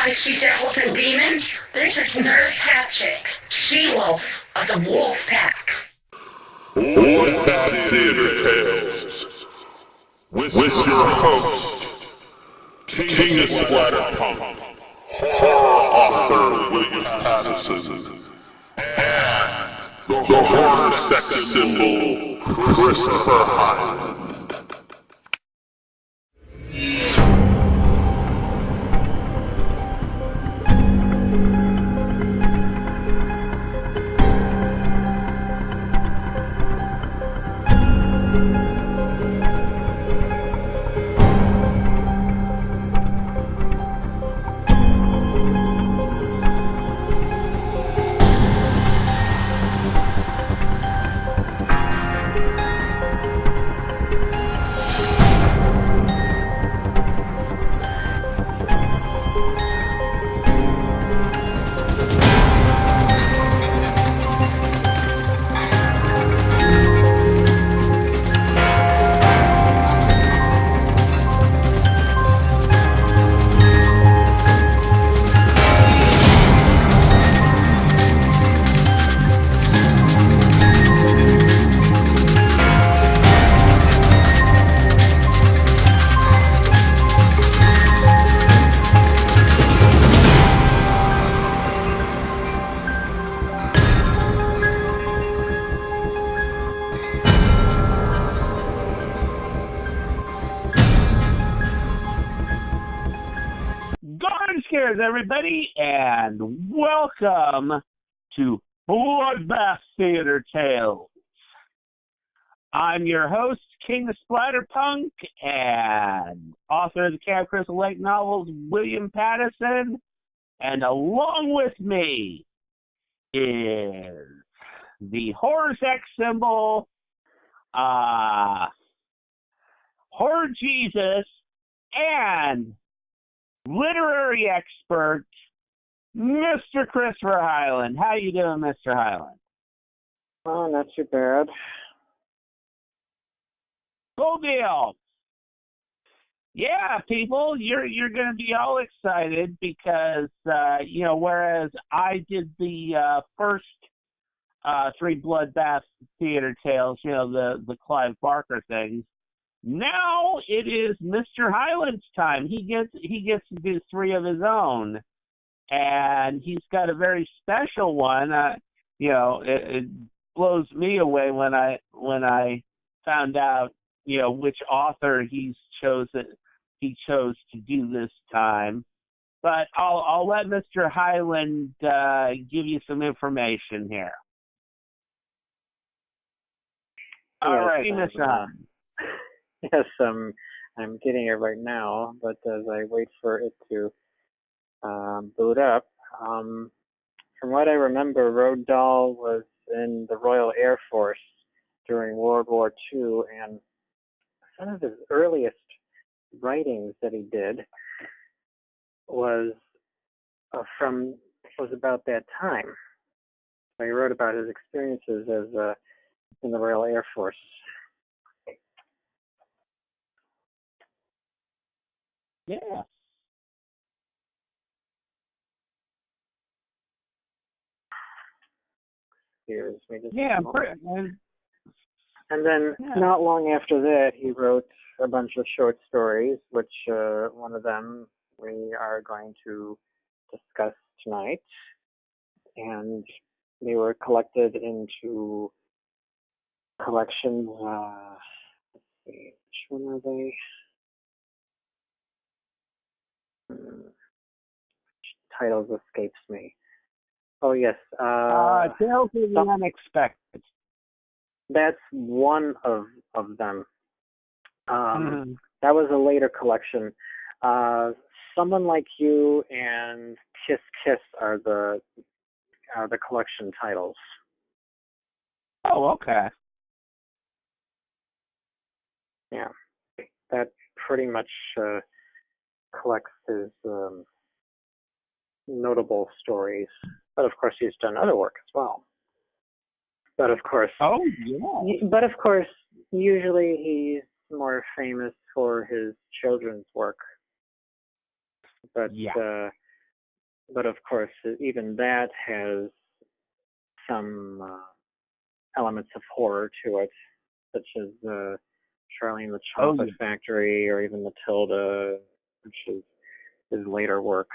I see devils and demons? This is Nurse Hatchet, she-wolf of the Wolf Pack. Bloodbath Theater Tales with your host, King of Splatter Punk, horror author William Pattison, and the horror sex symbol Christopher Highland. Everybody, and welcome to Bloodbath Theater Tales. I'm your host, King of Splatter Punk, and author of the Cab Crystal Lake novels, William Pattison, and along with me is the horror sex symbol, Horror Jesus, and literary expert, Mr. Christopher Highland. How you doing, Mr. Highland? Oh, not too bad. Cool deal. Yeah, people, you're going to be all excited because, whereas I did the first three Bloodbath Theater Tales, the Clive Barker things, now it is Mr. Highland's time. He gets to do three of his own, and he's got a very special one. It blows me away when I found out which author he chose to do this time. But I'll let Mr. Highland give you some information here. All right, Mr. Highland. Yes, I'm getting it right now, but as I wait for it to boot up, from what I remember, Roald Dahl was in the Royal Air Force during World War II, and some of his earliest writings that he did was about that time. So he wrote about his experiences as in the Royal Air Force. Yeah. And then not long after that, he wrote a bunch of short stories, which one of them we are going to discuss tonight. And they were collected into collections. Let's see, which one are they? Titles escapes me. Oh yes, Tales of the Unexpected. That's one of them. That was a later collection. Someone Like You and Kiss Kiss are the collection titles. Oh, okay. Yeah, that pretty much collects his notable stories. But of course, he's done other work as well. But of course, usually he's more famous for his children's work. But but of course, even that has some elements of horror to it, such as Charlie and the Chocolate Factory, or even Matilda, which is his later work.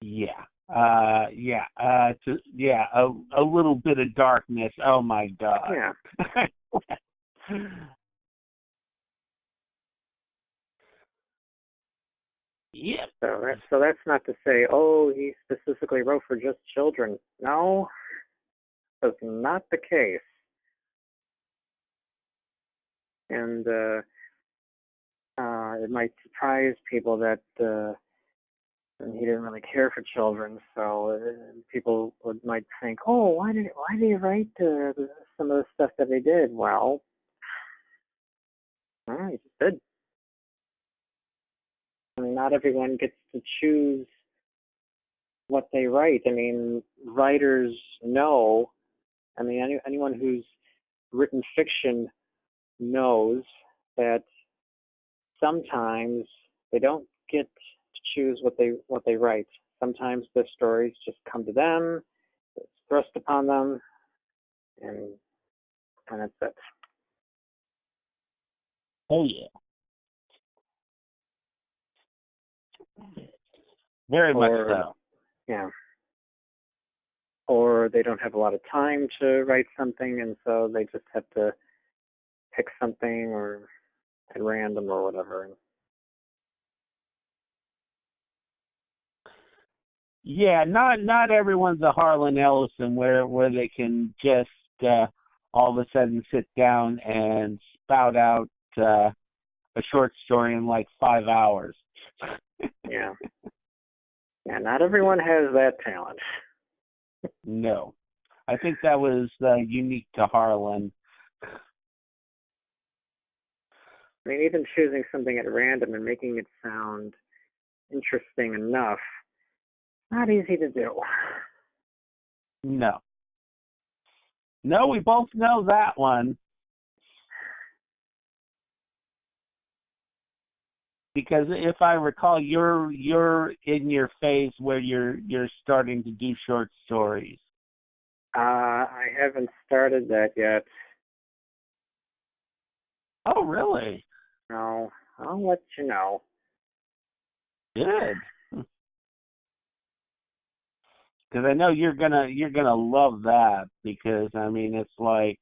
Yeah. A little bit of darkness. Oh my God. Yeah. Yep. So that's not to say, oh, he specifically wrote for just children. No, that's not the case. And it might surprise people that he didn't really care for children. So people might think, oh, why did he write some of the stuff that he did? Well, he just did. I mean, not everyone gets to choose what they write. I mean, writers know. I mean, anyone who's written fiction knows that sometimes they don't get to choose what they write. Sometimes the stories just come to them, it's thrust upon them, and that's it. Oh yeah. Very much so. Yeah. Or they don't have a lot of time to write something, and so they just have to pick something or at random or whatever. Yeah, not everyone's a Harlan Ellison where they can just all of a sudden sit down and spout out a short story in like 5 hours. Yeah. Yeah, not everyone has that talent. No. I think that was unique to Harlan. I mean, even choosing something at random and making it sound interesting enough, not easy to do. No. No, we both know that one. Because if I recall, you're in your phase where you're starting to do short stories. I haven't started that yet. Oh, really? No, I'll let you know. Good. Because I know you're gonna love that, because I mean it's like,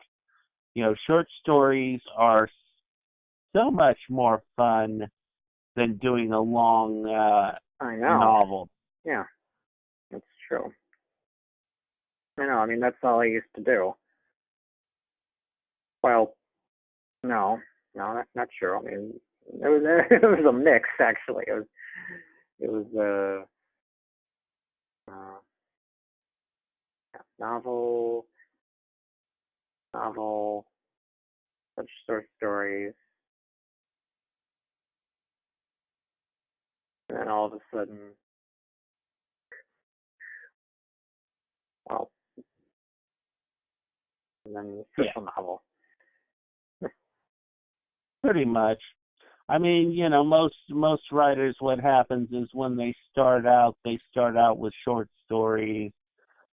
short stories are so much more fun than doing a long I know. novel. Yeah, that's true. I know. I mean, that's all I used to do. Well, no, not true. I mean, it was a mix actually. It was novel, such short stories, and then all of a sudden, well, and then official novel. Pretty much. I mean, most writers, what happens is when they start out with short stories.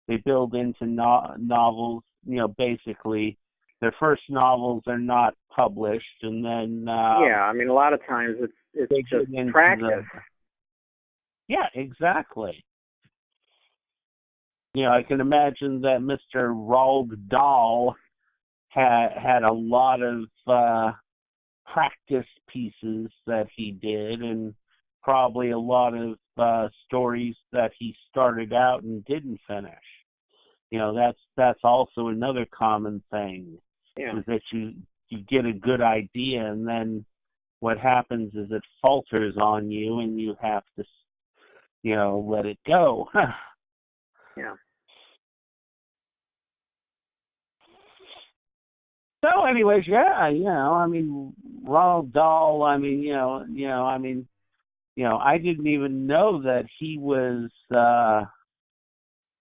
They build into novels. Basically, their first novels are not published, and then yeah, I mean, a lot of times it's just practice. Yeah, exactly. I can imagine that Mr. Roald Dahl had a lot of practice pieces that he did, and probably a lot of stories that he started out and didn't finish. That's also another common thing. Yeah. Is that you get a good idea, and then what happens is it falters on you, and you have to let it go. Yeah. So, anyways, yeah, I mean, Roald Dahl. I mean, I didn't even know that he was the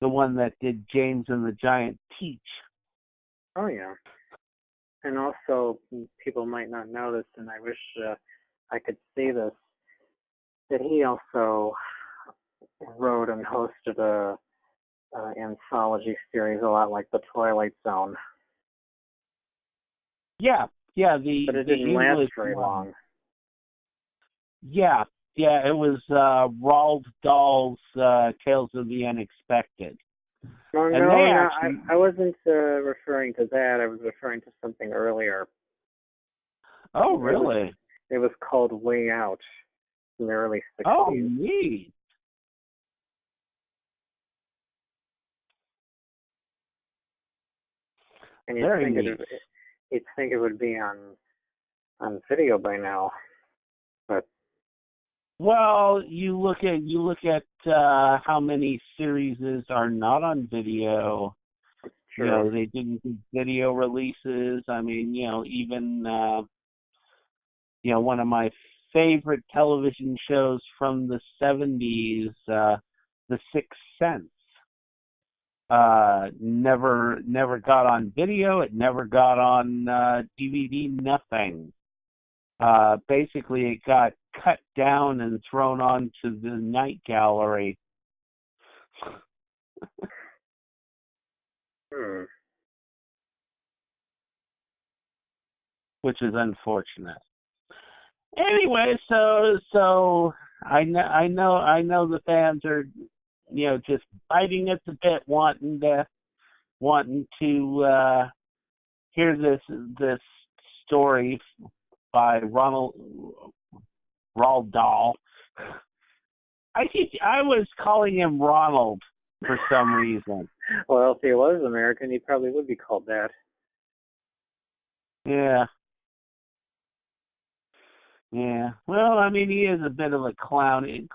one that did James and the Giant Peach. Oh yeah. And also, people might not know this, and I wish I could see this, that he also wrote and hosted a anthology series a lot like The Twilight Zone. Yeah, but it didn't last English very one. long. Yeah, it was Roald Dahl's Tales of the Unexpected. No, And no, they no, actually, I wasn't referring to that. I was referring to something earlier. oh, really? It was called Way Out in the early 60s. Oh, neat. And Very neat. you'd think it would be on video by now, but Well, you look at how many series are not on video. true. You know, they didn't do video releases. I mean, even one of my favorite television shows from the 70s, The Sixth Sense, never got on video. It never got on DVD, nothing. Basically, it got cut down and thrown onto the night gallery. Which is unfortunate. Anyway, so I know the fans are, just biting at the bit, wanting to hear this story by Roald Dahl. I was calling him Ronald for some reason. Well, if he was American, he probably would be called that. Yeah. Yeah. Well, I mean, he is a bit of a clowny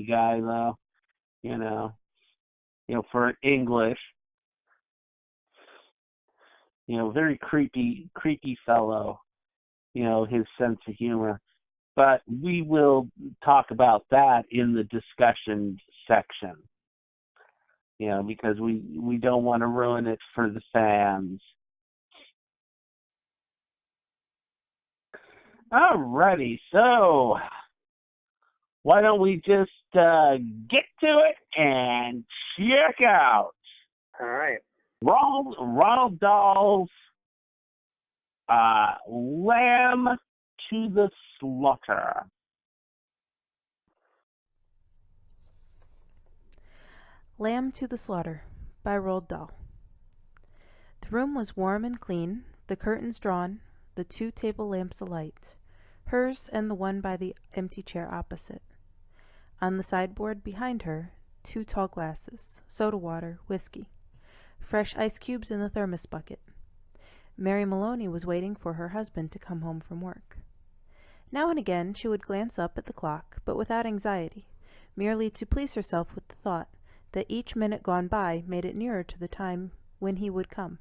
guy, though. For English. Very creepy fellow. His sense of humor. But we will talk about that in the discussion section. Because we don't want to ruin it for the fans. Alrighty, so why don't we just get to it and check out All right. Roald Dahl's Lamb to the Slaughter. Lamb to the Slaughter by Roald Dahl. The room was warm and clean, the curtains drawn, the 2 table lamps alight, hers and the one by the empty chair opposite. On the sideboard behind her, 2 tall glasses, soda water, whiskey, fresh ice cubes in the thermos bucket. Mary Maloney was waiting for her husband to come home from work. Now and again she would glance up at the clock, but without anxiety, merely to please herself with the thought that each minute gone by made it nearer to the time when he would come.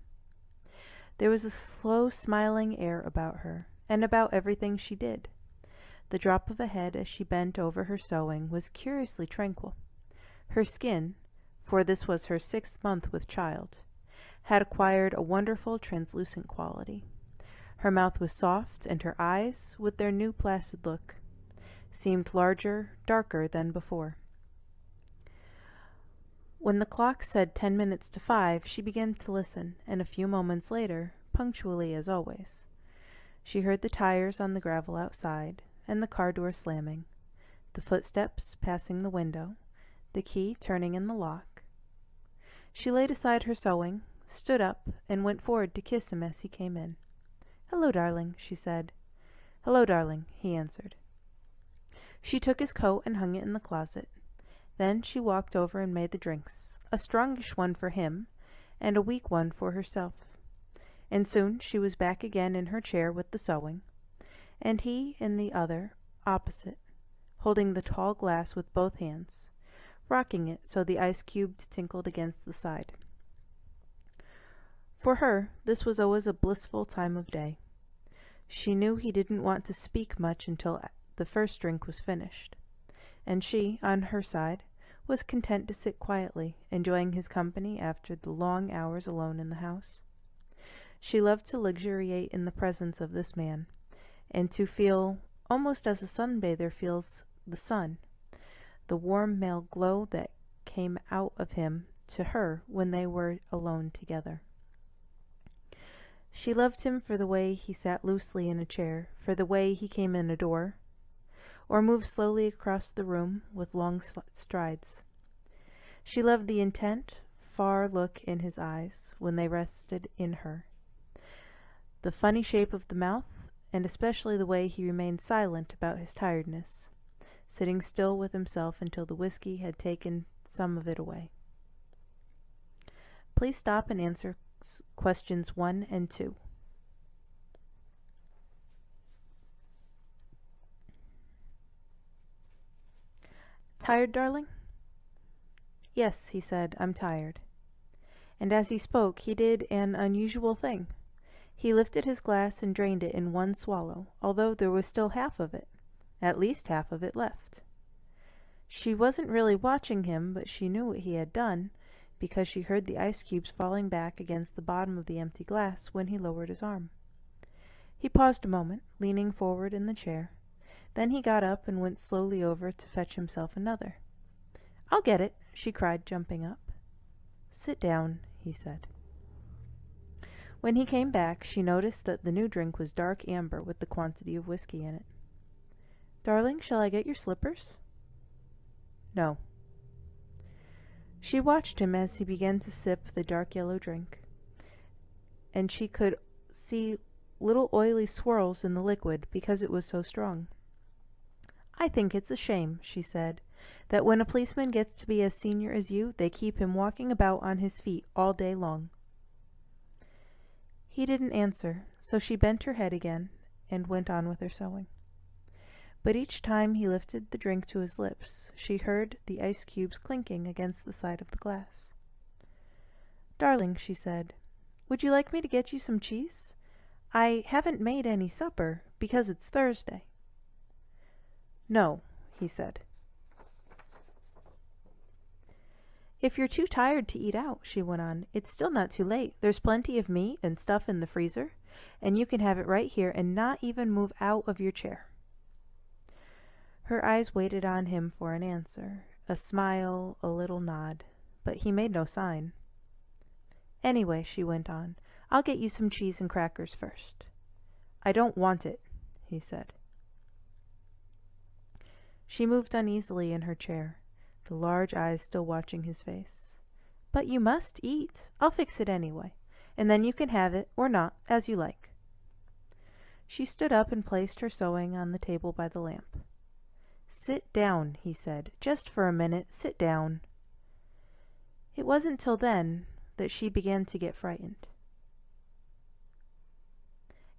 There was a slow, smiling air about her, and about everything she did. The drop of a head as she bent over her sewing was curiously tranquil. Her skin, for this was her 6th month with child, had acquired a wonderful translucent quality. Her mouth was soft, and her eyes, with their new placid look, seemed larger, darker than before. When the clock said 10 minutes to 5, she began to listen, and a few moments later, punctually as always, she heard the tires on the gravel outside, and the car door slamming, the footsteps passing the window, the key turning in the lock. She laid aside her sewing, stood up, and went forward to kiss him as he came in. "Hello, darling," she said. "Hello, darling," he answered. She took his coat and hung it in the closet. Then she walked over and made the drinks, a strongish one for him, and a weak one for herself. And soon she was back again in her chair with the sewing, and he in the other, opposite, holding the tall glass with both hands, rocking it so the ice cubes tinkled against the side. For her, this was always a blissful time of day. She knew he didn't want to speak much until the first drink was finished, and she, on her side, was content to sit quietly, enjoying his company after the long hours alone in the house. She loved to luxuriate in the presence of this man, and to feel, almost as a sunbather feels the sun, the warm male glow that came out of him to her when they were alone together. She loved him for the way he sat loosely in a chair, for the way he came in a door, or moved slowly across the room with long strides. She loved the intent, far look in his eyes when they rested in her, the funny shape of the mouth, and especially the way he remained silent about his tiredness, sitting still with himself until the whiskey had taken some of it away. Please stop and answer questions 1 and 2. Tired, darling? Yes, he said, I'm tired. And as he spoke, he did an unusual thing. He lifted his glass and drained it in one swallow, although there was still half of it, at least half of it left. She wasn't really watching him, but she knew what he had done, because she heard the ice cubes falling back against the bottom of the empty glass when he lowered his arm. He paused a moment, leaning forward in the chair. Then he got up and went slowly over to fetch himself another. I'll get it, she cried, jumping up. Sit down, he said. When he came back, she noticed that the new drink was dark amber with the quantity of whiskey in it. Darling, shall I get your slippers? No. She watched him as he began to sip the dark yellow drink, and she could see little oily swirls in the liquid because it was so strong. I think it's a shame, she said, that when a policeman gets to be as senior as you, they keep him walking about on his feet all day long. He didn't answer, so she bent her head again and went on with her sewing. But each time he lifted the drink to his lips, she heard the ice cubes clinking against the side of the glass. Darling, she said, would you like me to get you some cheese? I haven't made any supper, because it's Thursday. No, he said. If you're too tired to eat out, she went on, it's still not too late. There's plenty of meat and stuff in the freezer, and you can have it right here and not even move out of your chair. Her eyes waited on him for an answer, a smile, a little nod, but he made no sign. Anyway, she went on, I'll get you some cheese and crackers first. I don't want it, he said. She moved uneasily in her chair, the large eyes still watching his face. But you must eat. I'll fix it anyway, and then you can have it, or not, as you like. She stood up and placed her sewing on the table by the lamp. Sit down, he said. Just for a minute, sit down. It wasn't till then that she began to get frightened.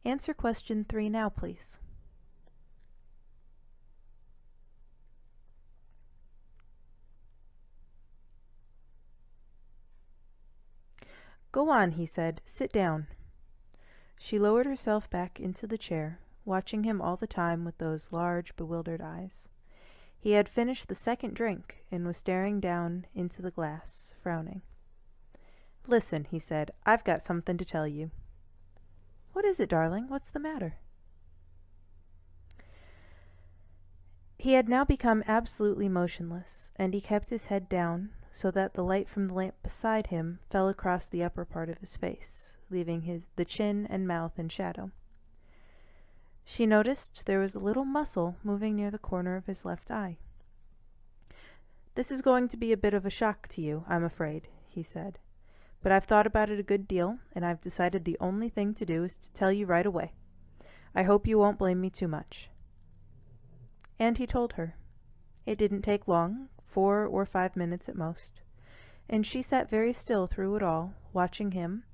Answer question 3 now, please. Go on, he said. Sit down. She lowered herself back into the chair, watching him all the time with those large, bewildered eyes. He had finished the second drink and was staring down into the glass, frowning. Listen, he said, I've got something to tell you. What is it, darling? What's the matter? He had now become absolutely motionless, and he kept his head down so that the light from the lamp beside him fell across the upper part of his face, leaving the chin and mouth in shadow. She noticed there was a little muscle moving near the corner of his left eye. This is going to be a bit of a shock to you, I'm afraid, he said. But I've thought about it a good deal, and I've decided the only thing to do is to tell you right away. I hope you won't blame me too much. And he told her. It didn't take long, 4 or 5 minutes at most, and she sat very still through it all, watching him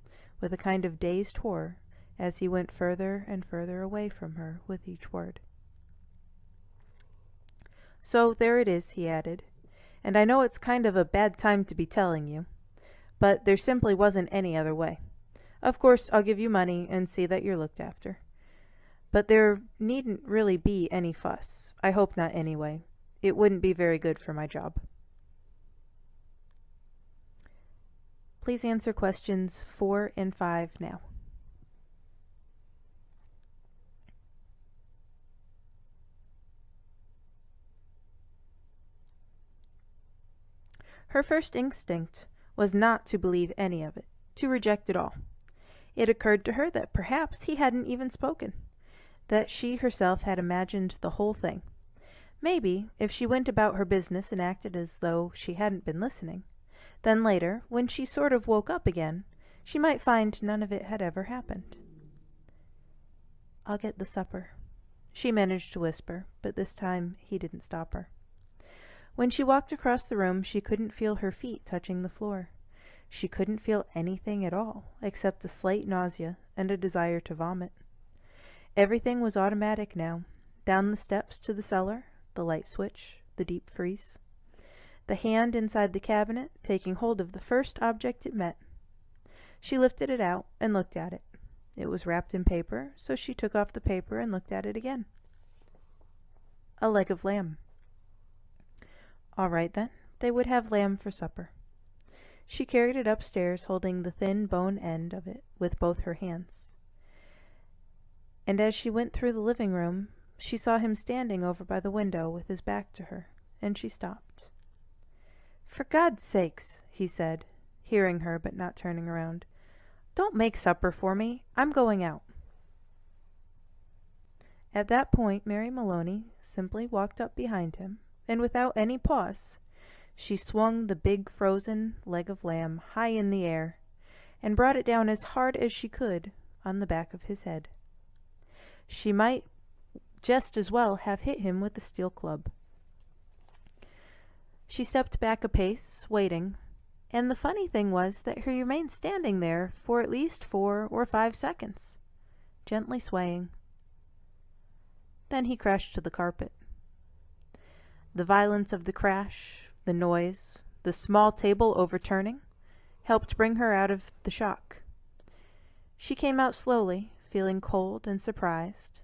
with a kind of dazed horror as he went further and further away from her with each word. So there it is, he added, and I know it's kind of a bad time to be telling you, but there simply wasn't any other way. Of course, I'll give you money and see that you're looked after. But there needn't really be any fuss. I hope not anyway. It wouldn't be very good for my job. Please answer questions 4 and 5 now. Her first instinct was not to believe any of it, to reject it all. It occurred to her that perhaps he hadn't even spoken, that she herself had imagined the whole thing. Maybe, if she went about her business and acted as though she hadn't been listening, then later, when she sort of woke up again, she might find none of it had ever happened. "I'll get the supper," she managed to whisper, but this time he didn't stop her. When she walked across the room, she couldn't feel her feet touching the floor. She couldn't feel anything at all, except a slight nausea and a desire to vomit. Everything was automatic now. Down the steps to the cellar, the light switch, the deep freeze. The hand inside the cabinet taking hold of the first object it met. She lifted it out and looked at it. It was wrapped in paper, so she took off the paper and looked at it again. A leg of lamb. All right then, they would have lamb for supper. She carried it upstairs, holding the thin bone end of it with both her hands. And as she went through the living room, she saw him standing over by the window with his back to her, and she stopped. "For God's sakes," he said, hearing her but not turning around, "don't make supper for me. I'm going out." At that point, Mary Maloney simply walked up behind him, and without any pause, she swung the big frozen leg of lamb high in the air and brought it down as hard as she could on the back of his head. She might just as well have hit him with a steel club. She stepped back a pace, waiting, and the funny thing was that he remained standing there for at least 4 or 5 seconds, gently swaying. Then he crashed to the carpet. The violence of the crash, the noise, the small table overturning, helped bring her out of the shock. She came out slowly, feeling cold and surprised,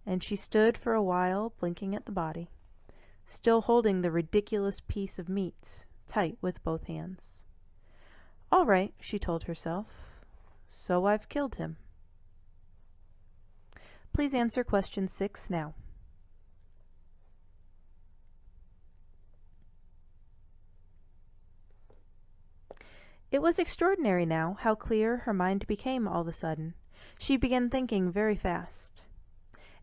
and she stood for a while blinking at the body, still holding the ridiculous piece of meat tight with both hands. "All right," she told herself, "so I've killed him." Please answer question 6 now. It was extraordinary now how clear her mind became all of a sudden. She began thinking very fast.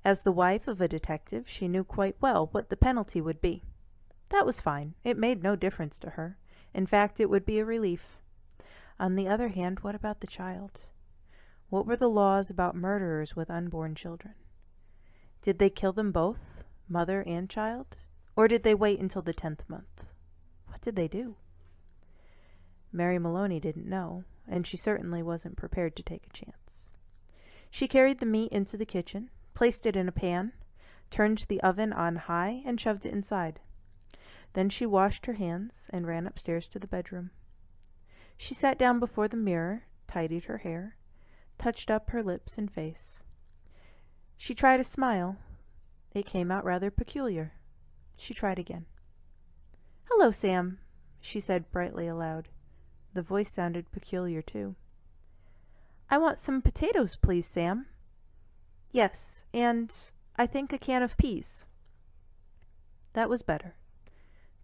As the wife of a detective, she knew quite well what the penalty would be. That was fine. It made no difference to her. In fact, it would be a relief. On the other hand, what about the child? What were the laws about murderers with unborn children? Did they kill them both, mother and child? Or did they wait until the 10th month? What did they do? Mary Maloney didn't know, and she certainly wasn't prepared to take a chance. She carried the meat into the kitchen, placed it in a pan, turned the oven on high, and shoved it inside. Then she washed her hands and ran upstairs to the bedroom. She sat down before the mirror, tidied her hair, touched up her lips and face. She tried a smile. It came out rather peculiar. She tried again. "Hello, Sam," she said brightly aloud. The voice sounded peculiar, too. "I want some potatoes, please, Sam." "Yes, and I think a can of peas." That was better.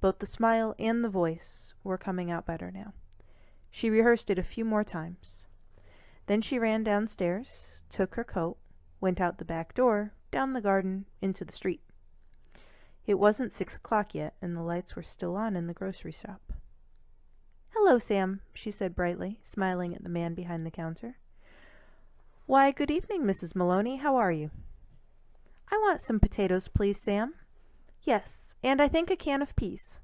Both the smile and the voice were coming out better now. She rehearsed it a few more times. Then she ran downstairs, took her coat, went out the back door, down the garden, into the street. It wasn't 6 o'clock yet, and the lights were still on in the grocery shop. "Hello, Sam," she said brightly, smiling at the man behind the counter. "Why, good evening, Mrs. Maloney. How are you?" "I want some potatoes, please, Sam." "Yes, and I think a can of peas."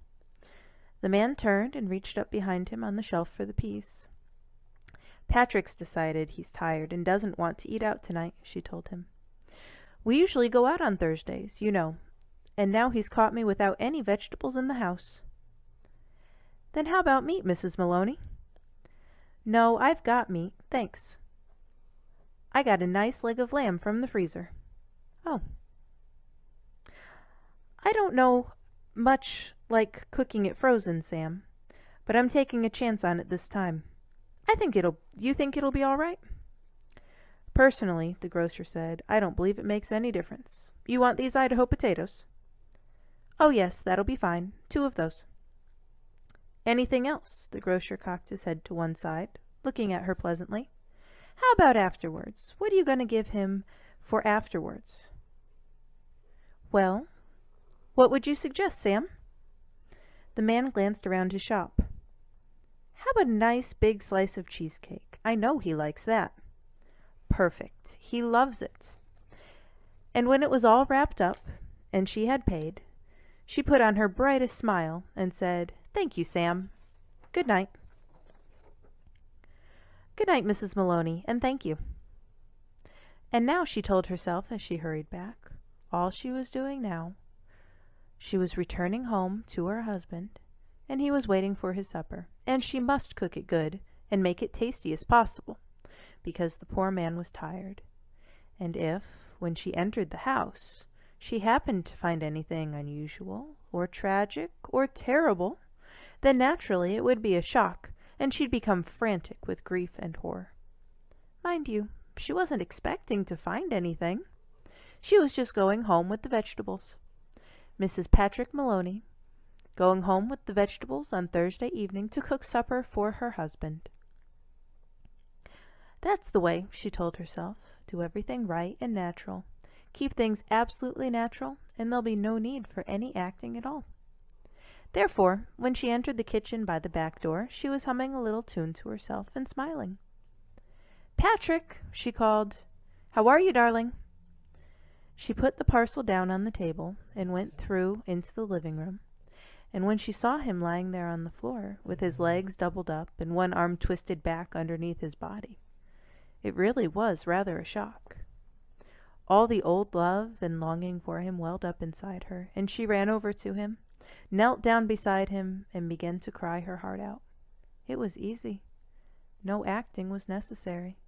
The man turned and reached up behind him on the shelf for the peas. "Patrick's decided he's tired and doesn't want to eat out tonight," she told him. "We usually go out on Thursdays, you know, and now he's caught me without any vegetables in the house." "Then how about meat, Mrs. Maloney?" "No, I've got meat, thanks. I got a nice leg of lamb from the freezer." "Oh." "I don't know much like cooking it frozen, Sam, but I'm taking a chance on it this time. You think it'll be all right?" "Personally," the grocer said, "I don't believe it makes any difference. You want these Idaho potatoes?" "Oh yes, that'll be fine. 2 of those." Anything else? The grocer cocked his head to one side, looking at her pleasantly. How about afterwards? What are you going to give him for afterwards? Well, what would you suggest, Sam? The man glanced around his shop. How about a nice big slice of cheesecake? I know he likes that. Perfect. He loves it. And when it was all wrapped up, and she had paid, she put on her brightest smile and said, Thank you, Sam. Good night. Good night, Mrs. Maloney, and thank you. And now, she told herself as she hurried back, all she was doing now, she was returning home to her husband, and he was waiting for his supper, and she must cook it good and make it tasty as possible, because the poor man was tired. And if, when she entered the house, she happened to find anything unusual, or tragic, or terrible, then naturally it would be a shock, and she'd become frantic with grief and horror. Mind you, she wasn't expecting to find anything. She was just going home with the vegetables. Mrs. Patrick Maloney, going home with the vegetables on Thursday evening to cook supper for her husband. That's the way, she told herself. Do everything right and natural. Keep things absolutely natural, and there'll be no need for any acting at all. Therefore, when she entered the kitchen by the back door, she was humming a little tune to herself and smiling. Patrick, she called. How are you, darling? She put the parcel down on the table and went through into the living room. And when she saw him lying there on the floor, with his legs doubled up and one arm twisted back underneath his body, it really was rather a shock. All the old love and longing for him welled up inside her, and she ran over to him, knelt down beside him, and began to cry her heart out. It was easy. No acting was necessary.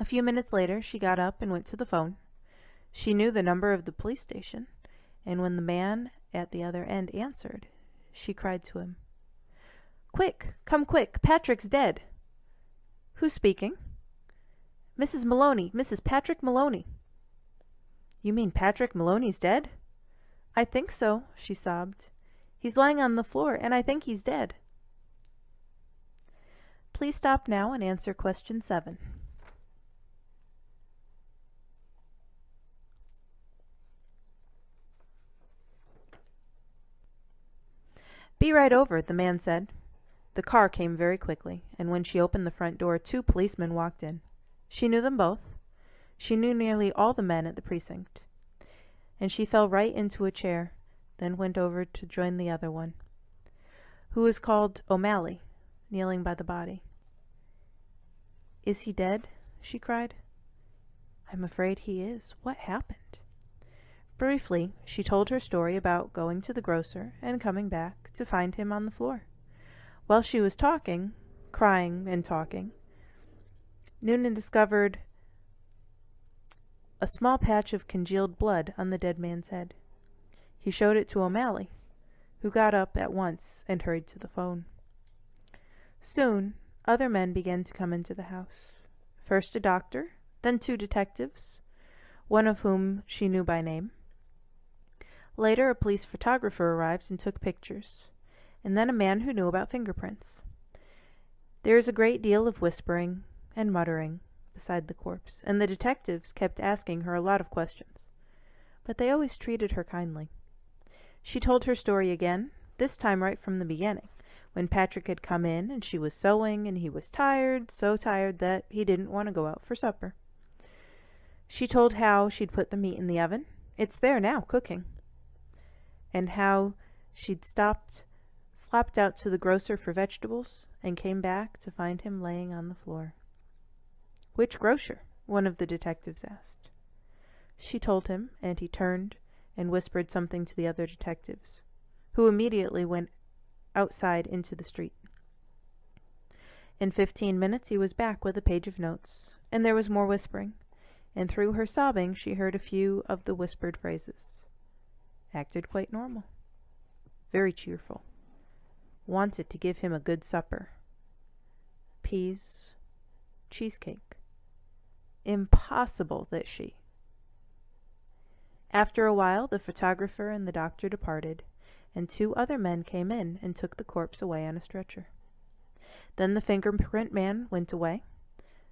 A few minutes later, she got up and went to the phone. She knew the number of the police station, and when the man at the other end answered, she cried to him, Quick, come quick, Patrick's dead. Who's speaking? Mrs. Maloney, Mrs. Patrick Maloney. You mean Patrick Maloney's dead? I think so, she sobbed. He's lying on the floor, and I think he's dead. Please stop now and answer question 7. Be right over, the man said. The car came very quickly, and when she opened the front door, 2 policemen walked in. She knew them both. She knew nearly all the men at the precinct. And she fell right into a chair, then went over to join the other one, who was called O'Malley, kneeling by the body. Is he dead? She cried. I'm afraid he is. What happened? Briefly, she told her story about going to the grocer and coming back to find him on the floor. While she was talking, crying and talking, Noonan discovered a small patch of congealed blood on the dead man's head. He showed it to O'Malley, who got up at once and hurried to the phone. Soon, other men began to come into the house. First a doctor, then 2 detectives, one of whom she knew by name. Later, a police photographer arrived and took pictures, and then a man who knew about fingerprints. There is a great deal of whispering and muttering beside the corpse, and the detectives kept asking her a lot of questions, but they always treated her kindly. She told her story again, this time right from the beginning, when Patrick had come in and she was sewing and he was tired, so tired that he didn't want to go out for supper. She told how she'd put the meat in the oven. It's there now, cooking. And how she'd slapped out to the grocer for vegetables and came back to find him laying on the floor. Which grocer? One of the detectives asked. She told him, and he turned and whispered something to the other detectives, who immediately went outside into the street. In 15 minutes he was back with a page of notes, and there was more whispering, and through her sobbing she heard a few of the whispered phrases. Acted quite normal. Very cheerful. Wanted to give him a good supper. Peas. Cheesecake. Impossible that she. After a while, the photographer and the doctor departed, and 2 other men came in and took the corpse away on a stretcher. Then the fingerprint man went away.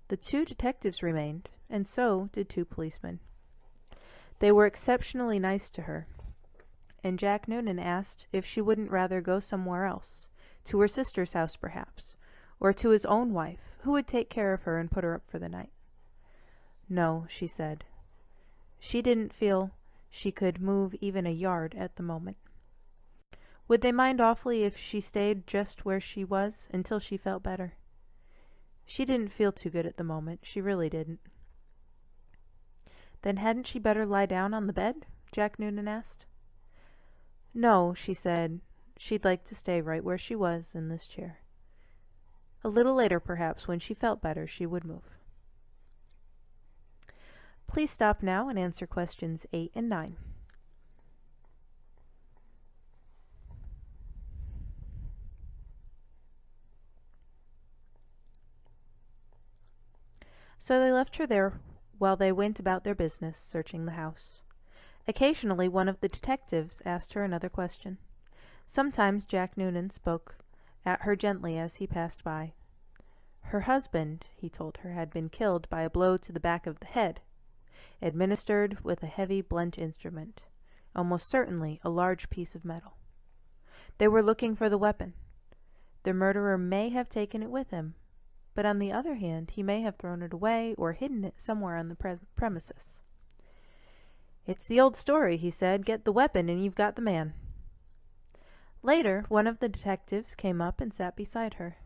The 2 detectives remained, and so did 2 policemen. They were exceptionally nice to her, and Jack Noonan asked if she wouldn't rather go somewhere else, to her sister's house perhaps, or to his own wife, who would take care of her and put her up for the night. No, she said. She didn't feel she could move even a yard at the moment. Would they mind awfully if she stayed just where she was until she felt better? She didn't feel too good at the moment. She really didn't. Then hadn't she better lie down on the bed? Jack Noonan asked. No, she said. She'd like to stay right where she was in this chair. A little later, perhaps, when she felt better, she would move. Please stop now and answer questions 8 and 9. So they left her there while they went about their business, searching the house. Occasionally one of the detectives asked her another question. Sometimes Jack Noonan spoke at her gently as he passed by. Her husband, he told her, had been killed by a blow to the back of the head, administered with a heavy blunt instrument, almost certainly a large piece of metal. They were looking for the weapon. The murderer may have taken it with him, but on the other hand, he may have thrown it away or hidden it somewhere on the premises. It's the old story, he said. Get the weapon and you've got the man. Later, one of the detectives came up and sat beside her.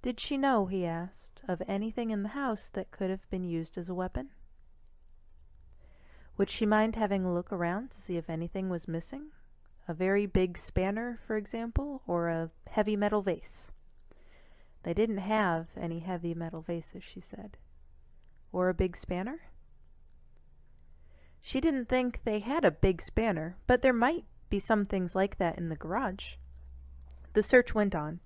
Did she know, he asked, of anything in the house that could have been used as a weapon? Would she mind having a look around to see if anything was missing? A very big spanner, for example, or a heavy metal vase? They didn't have any heavy metal vases, she said. Or a big spanner? She didn't think they had a big spanner, but there might be some things like that in the garage. The search went on.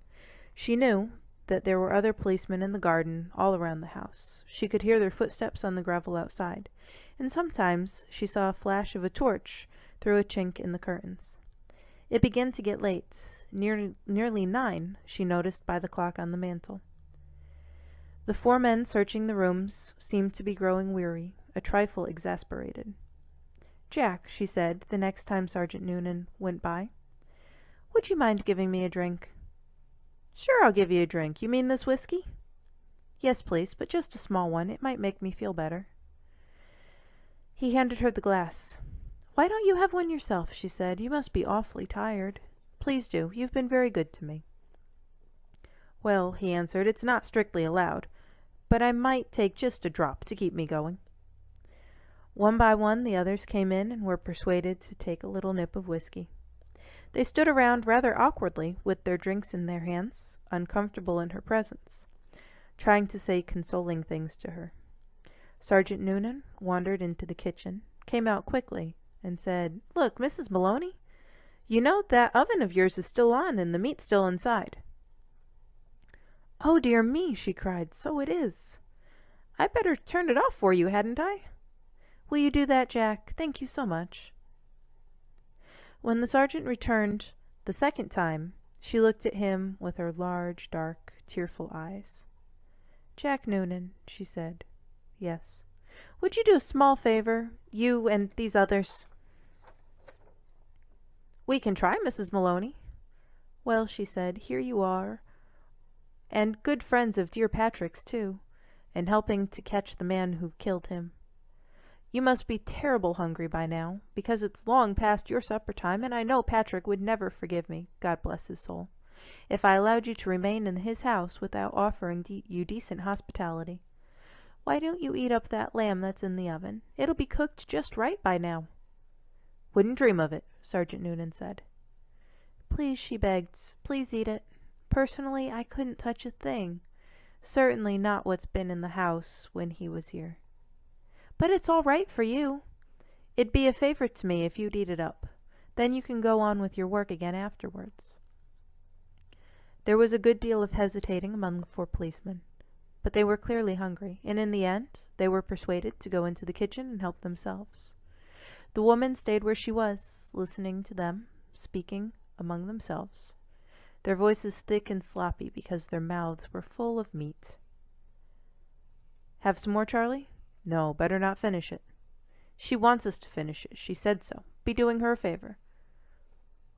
She knew that there were other policemen in the garden all around the house. She could hear their footsteps on the gravel outside, and sometimes she saw a flash of a torch through a chink in the curtains. It began to get late. Nearly 9, she noticed by the clock on the mantel. The 4 men searching the rooms seemed to be growing weary, a trifle exasperated. Jack, she said, the next time Sergeant Noonan went by, would you mind giving me a drink? Sure, I'll give you a drink. You mean this whiskey? Yes, please, but just a small one. It might make me feel better. He handed her the glass. Why don't you have one yourself? She said. You must be awfully tired. Please do. You've been very good to me. Well, he answered, it's not strictly allowed, but I might take just a drop to keep me going. One by one the others came in and were persuaded to take a little nip of whiskey. They stood around rather awkwardly with their drinks in their hands, uncomfortable in her presence, trying to say consoling things to her. Sergeant Noonan wandered into the kitchen, came out quickly, and said, Look, Mrs. Maloney, you know that oven of yours is still on and the meat's still inside. Oh, dear me, she cried, so it is. I'd better turn it off for you, hadn't I? Will you do that, Jack? Thank you so much. When the sergeant returned the second time, she looked at him with her large, dark, tearful eyes. Jack Noonan, she said. Yes. Would you do a small favor, you and these others? We can try, Mrs. Maloney. Well, she said, here you are, and good friends of dear Patrick's, too, and helping to catch the man who killed him. You must be terrible hungry by now, because it's long past your supper time, and I know Patrick would never forgive me, God bless his soul, if I allowed you to remain in his house without offering you decent hospitality. Why don't you eat up that lamb that's in the oven? It'll be cooked just right by now. Wouldn't dream of it, Sergeant Noonan said. Please, she begged, please eat it. Personally, I couldn't touch a thing. Certainly not what's been in the house when he was here. But it's all right for you. It'd be a favor to me if you'd eat it up. Then you can go on with your work again afterwards. There was a good deal of hesitating among the 4 policemen, but they were clearly hungry, and in the end they were persuaded to go into the kitchen and help themselves. The woman stayed where she was, listening to them, speaking among themselves, their voices thick and sloppy because their mouths were full of meat. "Have some more, Charlie?" "No, better not finish it." "She wants us to finish it. She said so. Be doing her a favor."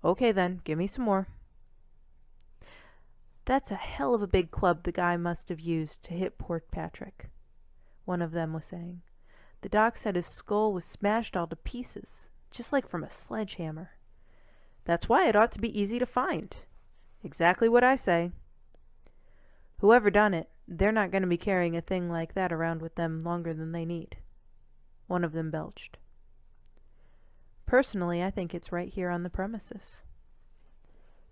"Okay then, give me some more." "That's a hell of a big club the guy must have used to hit poor Patrick," one of them was saying. "The doc said his skull was smashed all to pieces, just like from a sledgehammer." "That's why it ought to be easy to find." "Exactly what I say." "Whoever done it, they're not going to be carrying a thing like that around with them longer than they need," one of them belched. "Personally, I think it's right here on the premises.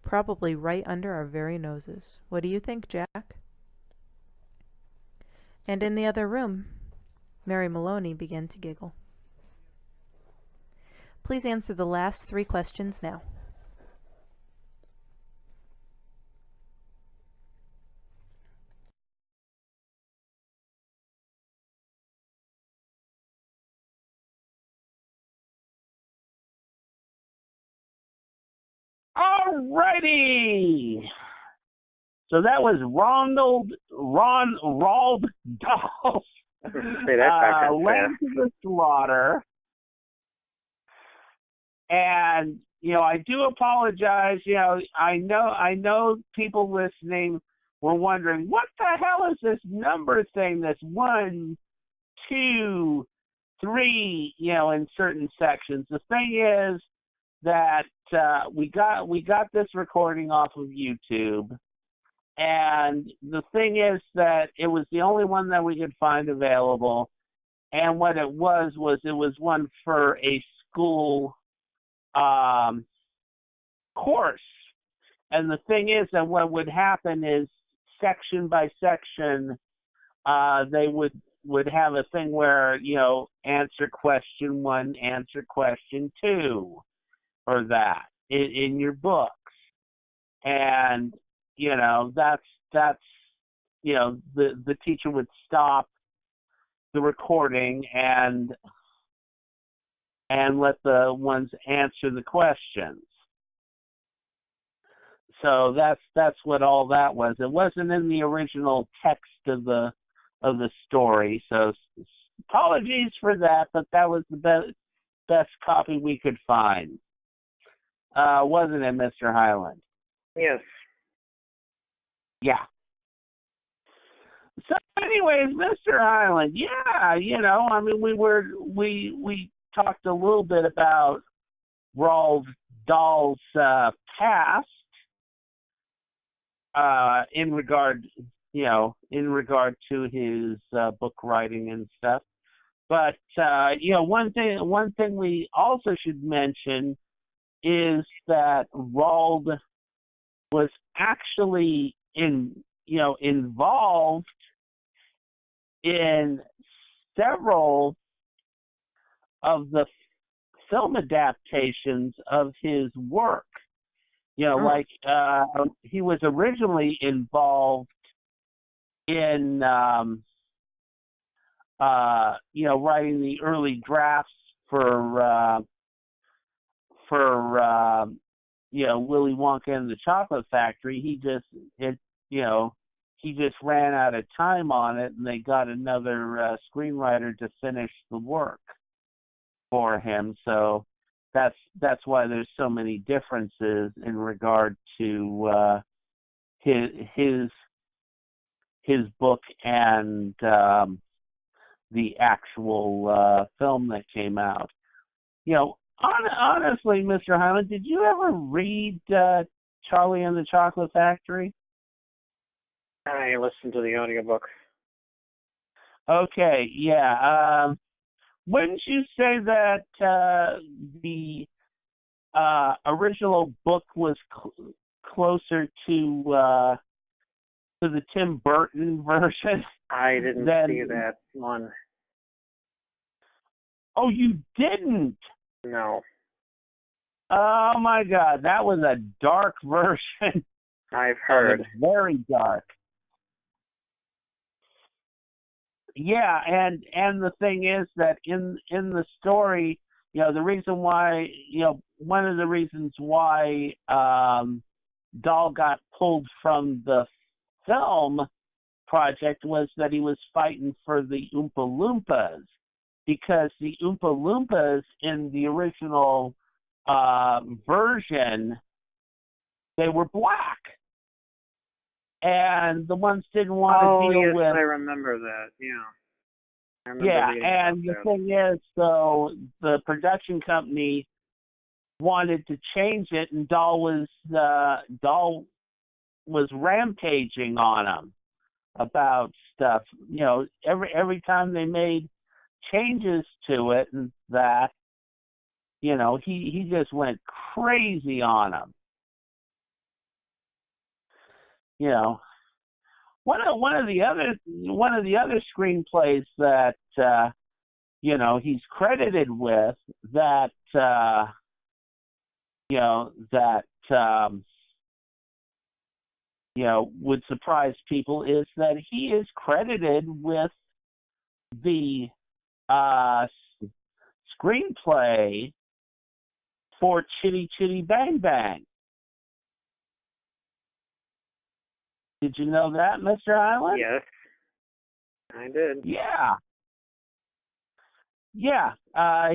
Probably right under our very noses. What do you think, Jack?" And in the other room, Mary Maloney began to giggle. Please answer the last 3 questions now. Alrighty. So that was Roald Dahl. Land to the Slaughter. And, I do apologize. I know people listening were wondering, what the hell is this number thing that's 1, 2, 3, in certain sections. The thing is that we got this recording off of YouTube, and the thing is that it was the only one that we could find available, and what it was one for a school course. And the thing is that what would happen is section by section, they would have a thing where, answer question 1, answer question 2, or that in your books. And, that's the teacher would stop the recording and let the ones answer the questions. So that's what all that was. It wasn't in the original text of the story. So apologies for that, but that was the best copy we could find. Wasn't it, Mr. Highland? Yes. Yeah. So anyways, Mr. Highland, yeah, we talked a little bit about Roald Dahl's past, in regard to his book writing and stuff. But one thing we also should mention is that Roald was actually involved in several of the film adaptations of his work. Like he was originally involved in writing the early drafts for Willy Wonka and the Chocolate Factory. He just ran out of time on it, and they got another screenwriter to finish the work for him. So that's why there's so many differences in regard to his book and the actual film that came out. Honestly, Mr. Highland, did you ever read Charlie and the Chocolate Factory? I listened to the audiobook. Okay, yeah. Wouldn't you say that the original book was closer to the Tim Burton version? I didn't see that one. Oh, you didn't? No. Oh my God, that was a dark version. I've heard. Very dark. Yeah, and the thing is that in the story, the reason why of the reasons why Dahl got pulled from the film project was that he was fighting for the Oompa Loompas, because the Oompa Loompas in the original version, they were black, and the ones didn't want to deal with. I remember that. Yeah. And the thing is, so the production company wanted to change it, and Dahl was rampaging on them about stuff. You know, every time they made changes to it, and that, you know, he just went crazy on them. You know, one of the other screenplays that you know, he's credited with that you know, that you know, would surprise people is that he is credited with the screenplay for Chitty Chitty Bang Bang. Did you know that, Mr. Highland? Yes, I did. Yeah. Yeah.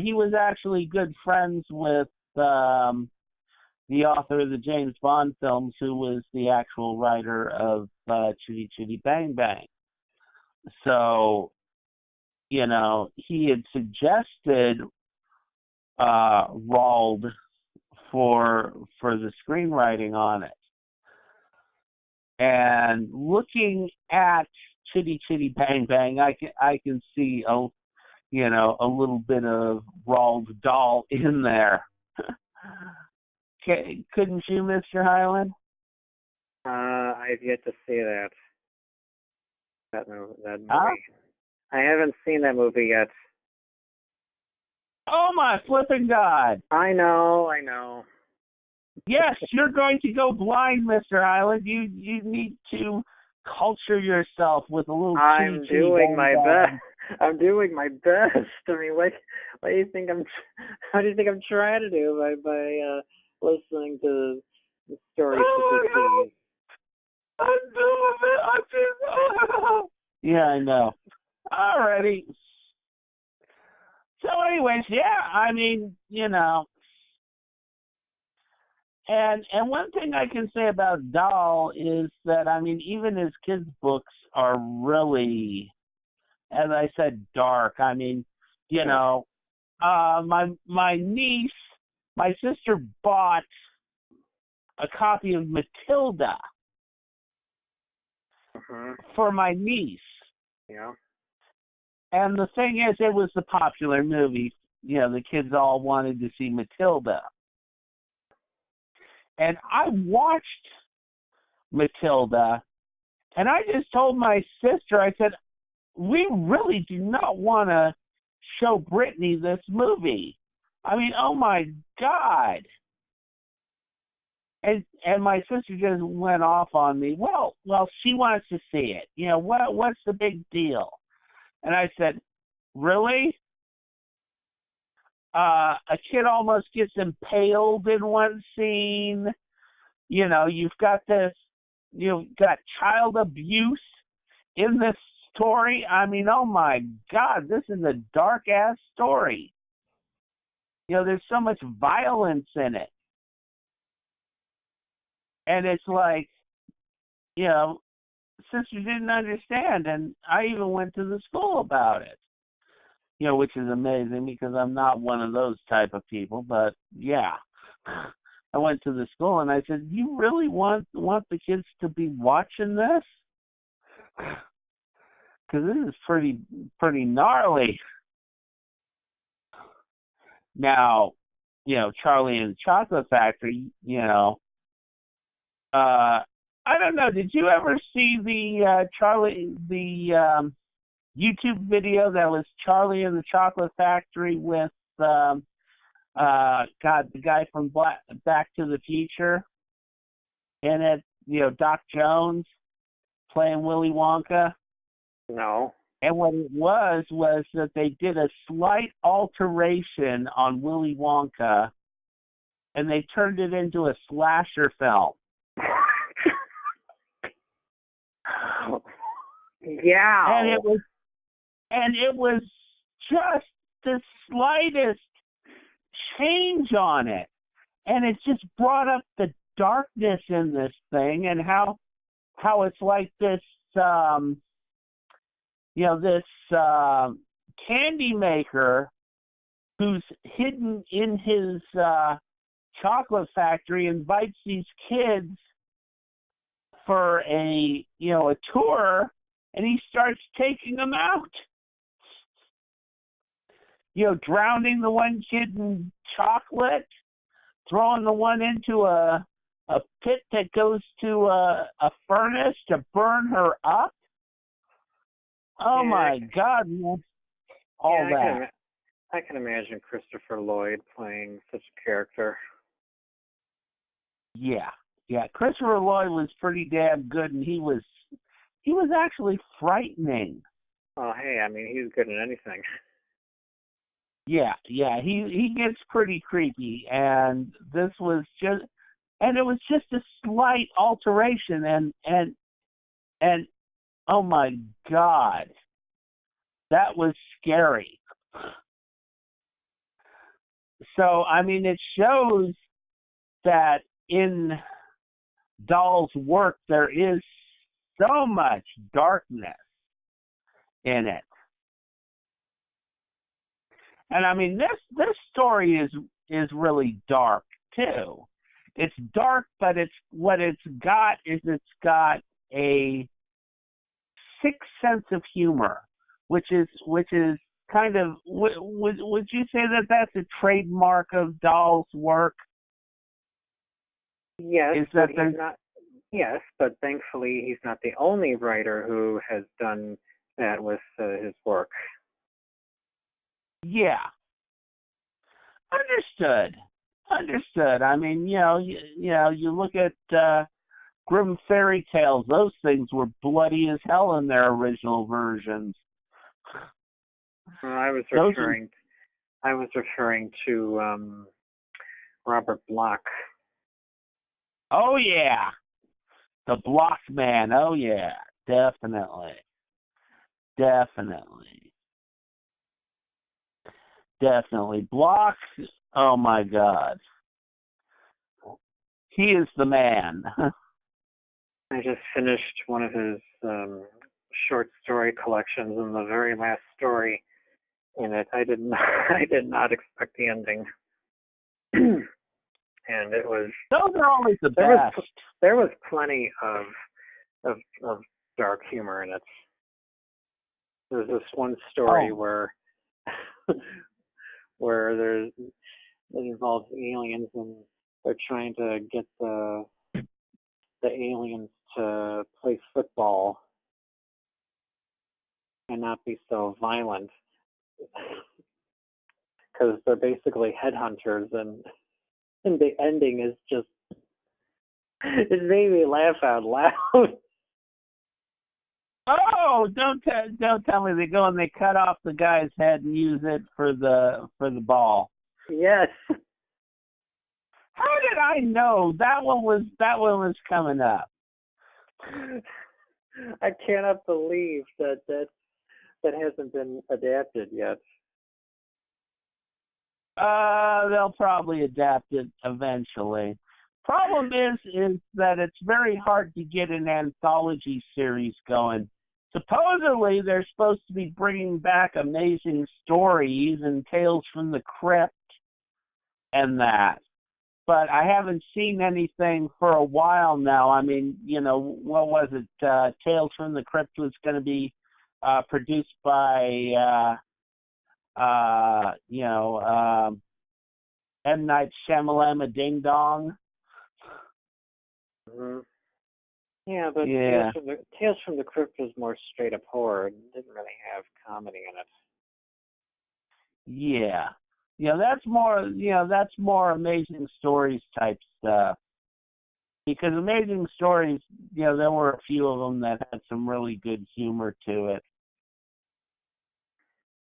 He was actually good friends with the author of the James Bond films, who was the actual writer of Chitty Chitty Bang Bang. So, you know, he had suggested Roald for the screenwriting on it. And looking at Chitty Chitty Bang Bang, I can see a little bit of Roald Dahl in there. Couldn't you, Mr. Highland? I've yet to see that movie. Huh? I haven't seen that movie yet. Oh my flipping God! I know. Yes, you're going to go blind, Mr. Highland. You need to culture yourself with a little. I'm doing my best. I'm doing my best. I mean, what do you think I'm trying to do by listening to the story? I'm doing it. Yeah, I know. Alrighty. So, anyways, yeah, I mean, you know. And one thing I can say about Dahl is that, I mean, even his kids' books are really, as I said, dark. I mean, you know, my niece, my sister bought a copy of Matilda for my niece. Yeah. And the thing is, it was the popular movie. You know, the kids all wanted to see Matilda. And I watched Matilda, and I just told my sister, I said, we really do not want to show Brittany this movie. I mean, oh my God. And my sister just went off on me. Well, she wants to see it. You know, what's the big deal? And I said, really? A kid almost gets impaled in one scene. You know, you've got child abuse in this story. I mean, oh my God, this is a dark ass story. You know, there's so much violence in it. And it's like, you know, sister didn't understand, and I even went to the school about it. You know, which is amazing because I'm not one of those type of people, but yeah. I went to the school and I said, you really want the kids to be watching this? Because this is pretty gnarly. Now, you know, Charlie and the Chocolate Factory, you know, I don't know, did you ever see the YouTube video that was Charlie and the Chocolate Factory with the guy from Back to the Future in it, you know, Doc Jones playing Willy Wonka? No. And what it was that they did a slight alteration on Willy Wonka and they turned it into a slasher film. Yeah. And it was just the slightest change on it. And it just brought up the darkness in this thing, and how it's like this, this candy maker who's hidden in his chocolate factory invites these kids for a tour, and he starts taking them out. Drowning the one kid in chocolate, throwing the one into a pit that goes to a furnace to burn her up. Oh, my God. All that. I can imagine Christopher Lloyd playing such a character. Yeah. Christopher Lloyd was pretty damn good, and he was actually frightening. Oh, hey, I mean, he's good at anything. Yeah, he gets pretty creepy, and this was just, and it was just a slight alteration, and oh my God, that was scary. So, I mean, it shows that in Dahl's work there is so much darkness in it. And I mean, this story is really dark too. It's dark, but it's got a sick sense of humor, which is kind of, would you say that that's a trademark of Dahl's work? Yes, yes, but thankfully he's not the only writer who has done that with his work. Yeah. Understood. I mean, you look at Grimm fairy tales; those things were bloody as hell in their original versions. I was referring to Robert Bloch. Oh yeah, the Bloch man. Oh yeah, definitely. Bloch. Oh my God, he is the man. I just finished one of his short story collections, and the very last story in it, I did not expect the ending, and it was. Those are always the best. There was plenty of dark humor in it. There's this one story where it involves aliens, and they're trying to get the aliens to play football and not be so violent, because they're basically headhunters, and the ending is just, it made me laugh out loud. Oh, don't tell me they go and they cut off the guy's head and use it for the ball. Yes. How did I know that one was coming up? I cannot believe that hasn't been adapted yet. They'll probably adapt it eventually. Problem is that it's very hard to get an anthology series going. Supposedly, they're supposed to be bringing back Amazing Stories and Tales from the Crypt and that. But I haven't seen anything for a while now. I mean, what was it? Tales from the Crypt was going to be produced by, M. Night Shyamalan, Ding Dong. Mm-hmm. Yeah, but Tales from the Crypt was more straight up horror. It didn't really have comedy in it. Yeah. That's more Amazing Stories type stuff. Because Amazing Stories, there were a few of them that had some really good humor to it.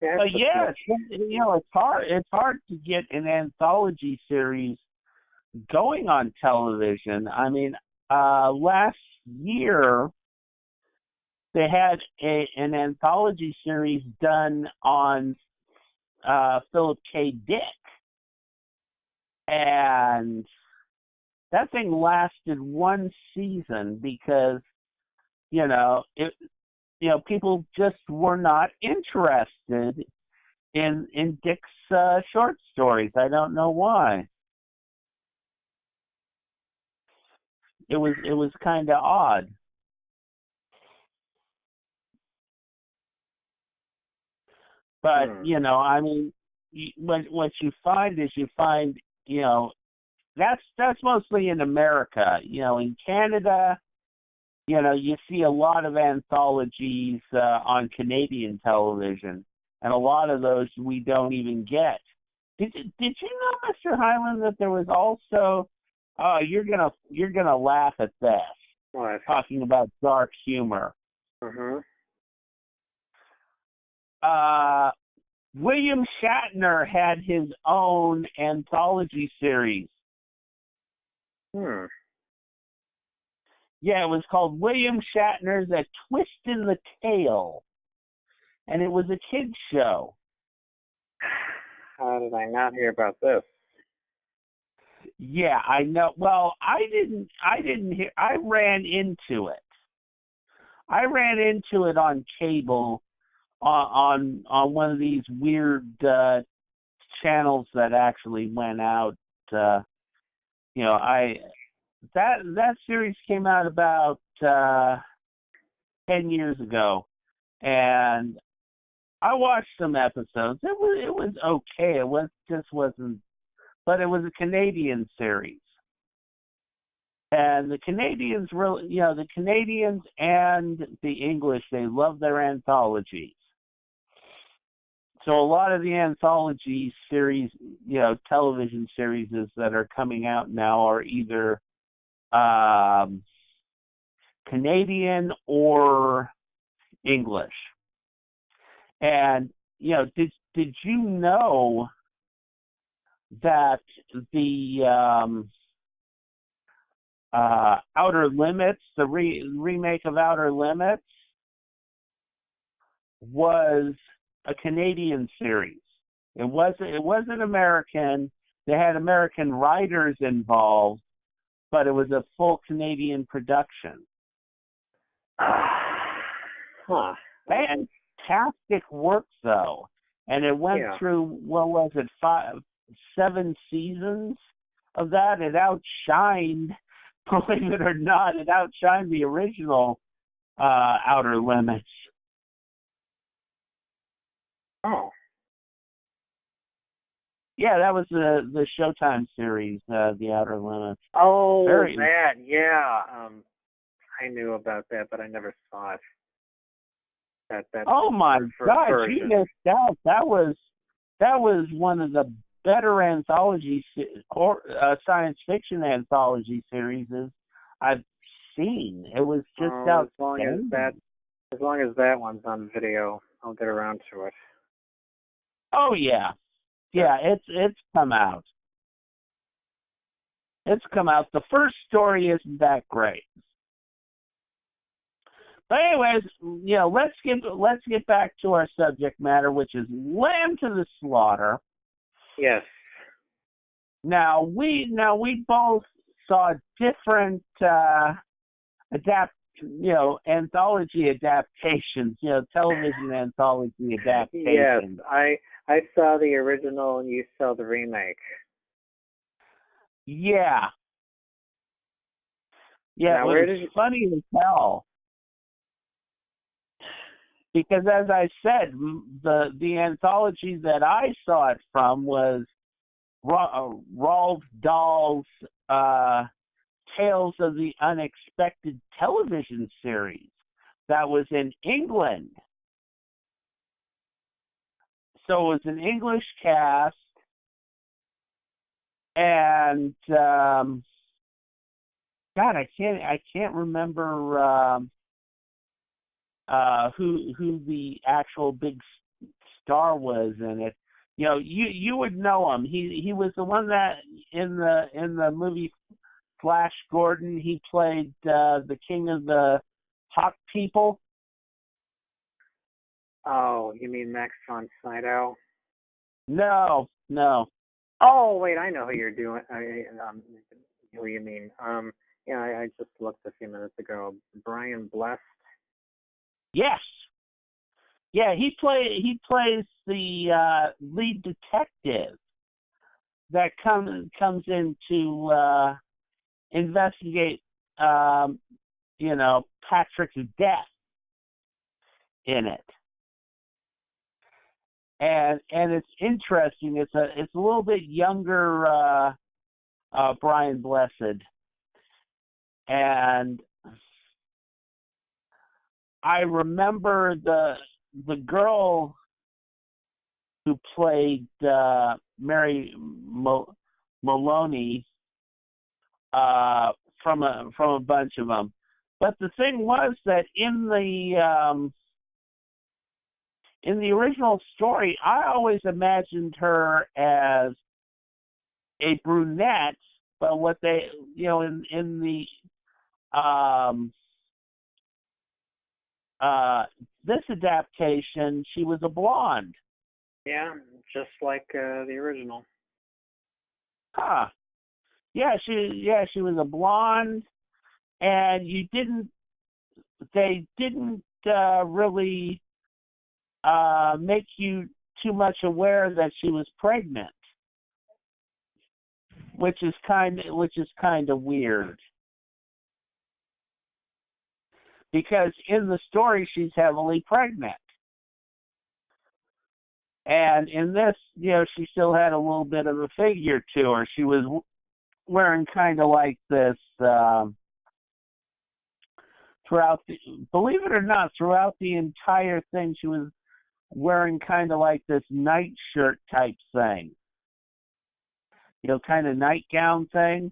Yeah, but it's hard to get an anthology series going on television. I mean, last year they had an anthology series done on Philip K. Dick, and that thing lasted one season because people just were not interested in Dick's short stories. I don't know why. It was kind of odd. But I mean, what you find is that's mostly in America. In Canada, you see a lot of anthologies on Canadian television, and a lot of those we don't even get. Did you know, Mr. Highland, that there was also? Oh, you're gonna laugh at this. What? Talking about dark humor. Mm-hmm. William Shatner had his own anthology series. Hmm. Yeah, it was called William Shatner's A Twist in the Tale, and it was a kids show. How did I not hear about this? Yeah, I know. Well, I didn't hear. I ran into it. I ran into it on cable, on one of these weird channels that actually went out. That series came out about 10 years ago, and I watched some episodes. It was okay. It wasn't, but it was a Canadian series, and the Canadians really, the Canadians and the English, they love their anthologies. So a lot of the anthology series, television series that are coming out now are either Canadian or English. And did you know that the Outer Limits, the remake of Outer Limits, was a Canadian series? It wasn't American. They had American writers involved, but it was a full Canadian production. Huh. Fantastic work, though. And it went through, what was it, 7 seasons of that. It outshined, believe it or not, the original Outer Limits. Oh. Yeah, that was the Showtime series, The Outer Limits. Oh, that, yeah. I knew about that, but I never saw it. Oh my God, you missed out. That was one of the better anthology or science fiction anthology series I've seen. It was just outstanding. As long as that one's on video, I'll get around to it. Oh yeah. Yeah, it's come out. It's come out. The first story isn't that great. But anyways, let's get back to our subject matter, which is Lamb to the Slaughter. Yes. Now we both saw different anthology adaptations, television anthology adaptations. Yes, I saw the original and you saw the remake. Yeah. Yeah, now, it was funny as hell. Because as I said, the anthology that I saw it from was Roald Dahl's Tales of the Unexpected television series that was in England. So it was an English cast, and God, I can't remember who the actual big star was in it. you would know him. He was the one that in the movie Flash Gordon, he played the king of the Hawk People. Oh, you mean Max von Sydow? No. Oh, wait, I know who you're doing. Who you mean? Yeah, I just looked a few minutes ago. Brian Blessed. Yes. Yeah, he plays the lead detective that comes in to investigate, Patrick's death in it. And it's interesting. It's a little bit younger Brian Blessed, and I remember the girl who played Mary Maloney from a bunch of them. But the thing was that in the original story, I always imagined her as a brunette, but what they, in the this adaptation, she was a blonde. Yeah, just like the original. Huh. Yeah, she was a blonde, and they didn't really make you too much aware that she was pregnant, which is kind of weird. Because in the story, she's heavily pregnant. And in this, she still had a little bit of a figure to her. She was wearing kind of like this, believe it or not, throughout the entire thing, she was wearing kind of like this nightshirt type thing. Kind of nightgown thing.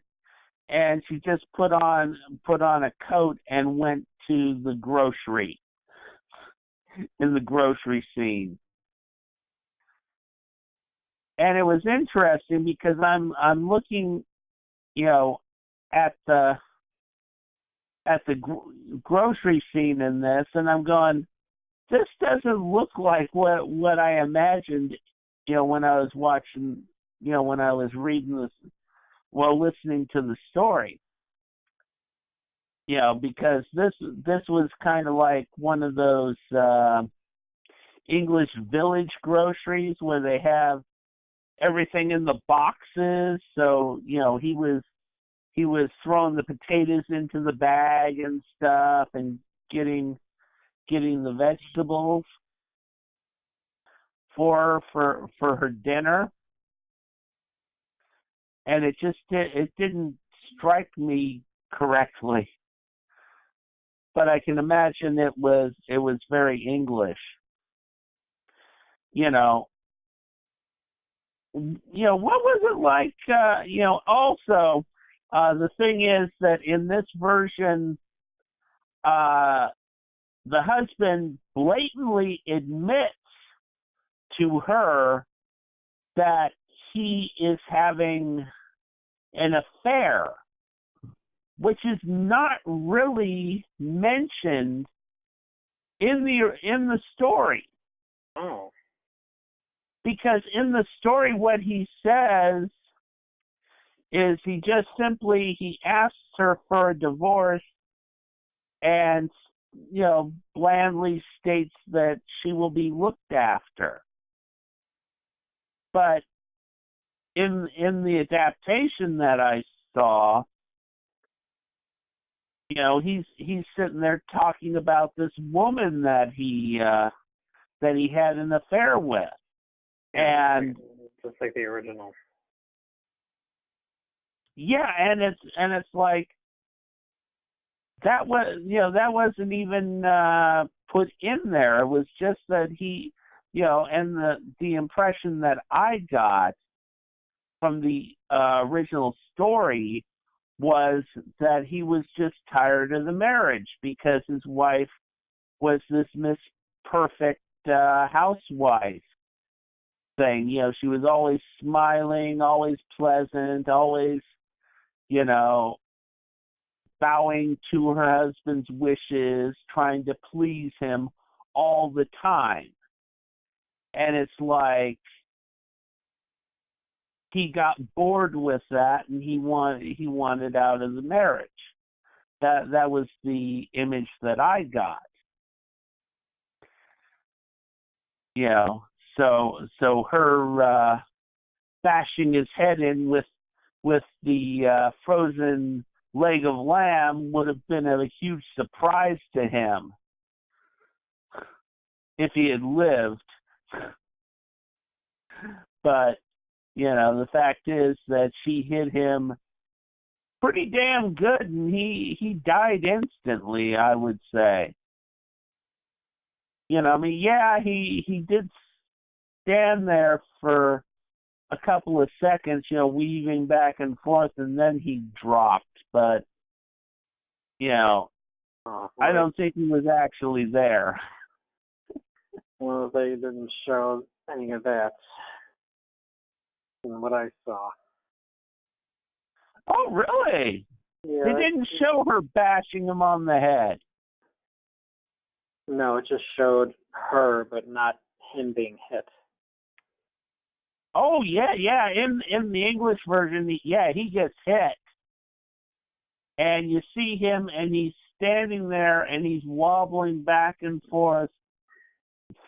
And she just put on a coat and went to the grocery, in the grocery scene. And it was interesting because I'm looking, at the grocery scene in this, and I'm going, this doesn't look like what I imagined, when I was watching, when I was reading this, listening to the story. Because this was kind of like one of those English village groceries where they have everything in the boxes. So, he was throwing the potatoes into the bag and stuff and getting the vegetables for her dinner. And it didn't strike me correctly. But I can imagine it was very English. What was it like? Also, the thing is that in this version, the husband blatantly admits to her that he is having an affair, which is not really mentioned in the story. Oh. Because in the story, what he says is he just simply, he asks her for a divorce and, blandly states that she will be looked after. But in the adaptation that I saw, he's sitting there talking about this woman that he had an affair with. And just like the original. Yeah, and it's like that wasn't even put in there. It was just that he, and the impression that I got from the original story was that he was just tired of the marriage because his wife was this Miss Perfect housewife thing. You know, she was always smiling, always pleasant, always, you know, bowing to her husband's wishes, trying to please him all the time. And it's like he got bored with that, and he wanted out of the marriage. That was the image that I got. You know, so her bashing his head in with the frozen leg of lamb would have been a huge surprise to him if he had lived. But, you know, the fact is that she hit him pretty damn good, and he died instantly, I would say. You know, I mean, yeah, he did stand there for a couple of seconds, you know, weaving back and forth, and then he dropped. But, you know, I don't think he was actually there. Well, they didn't show any of that in what I saw. Oh, really? Yeah, They didn't show her bashing him on the head. No, it just showed her, but not him being hit. Oh, yeah. In the English version, he gets hit. And you see him, and he's standing there, and he's wobbling back and forth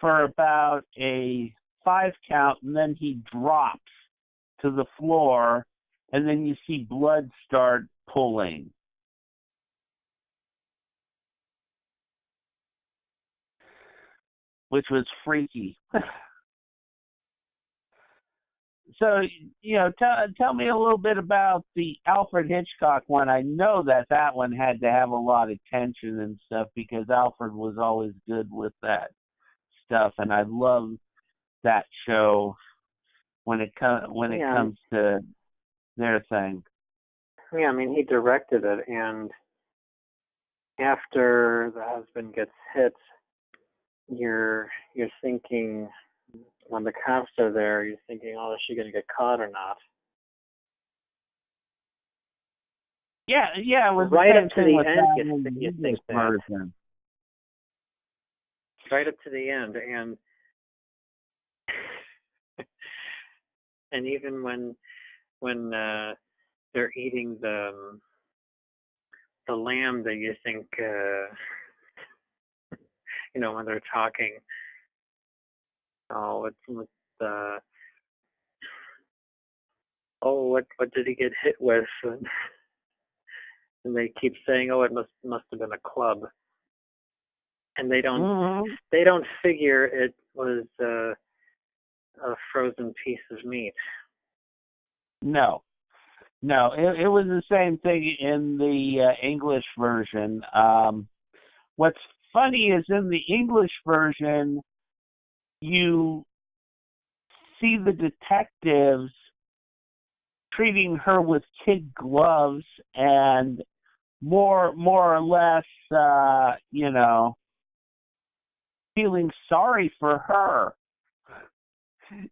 for about a 5 count, and then he drops to the floor, and then you see blood start pulling. Which was freaky. So, you know, tell me a little bit about the Alfred Hitchcock one. I know that one had to have a lot of tension and stuff because Alfred was always good with that stuff, and I love that show when it comes to their thing. Yeah, I mean, he directed it, and after the husband gets hit, you're thinking, when the cops are there, you're thinking, oh, is she going to get caught or not? Yeah, it was right the up to same the thing end. with You think that. version. Right up to the end, and even when they're eating the lamb, that you think, you know, when they're talking, what did he get hit with? And they keep saying, oh, it must have been a club, and they don't figure it was a frozen piece of meat. No, it was the same thing in the English version. What's funny is in the English version, you see the detectives treating her with kid gloves and more or less, you know, feeling sorry for her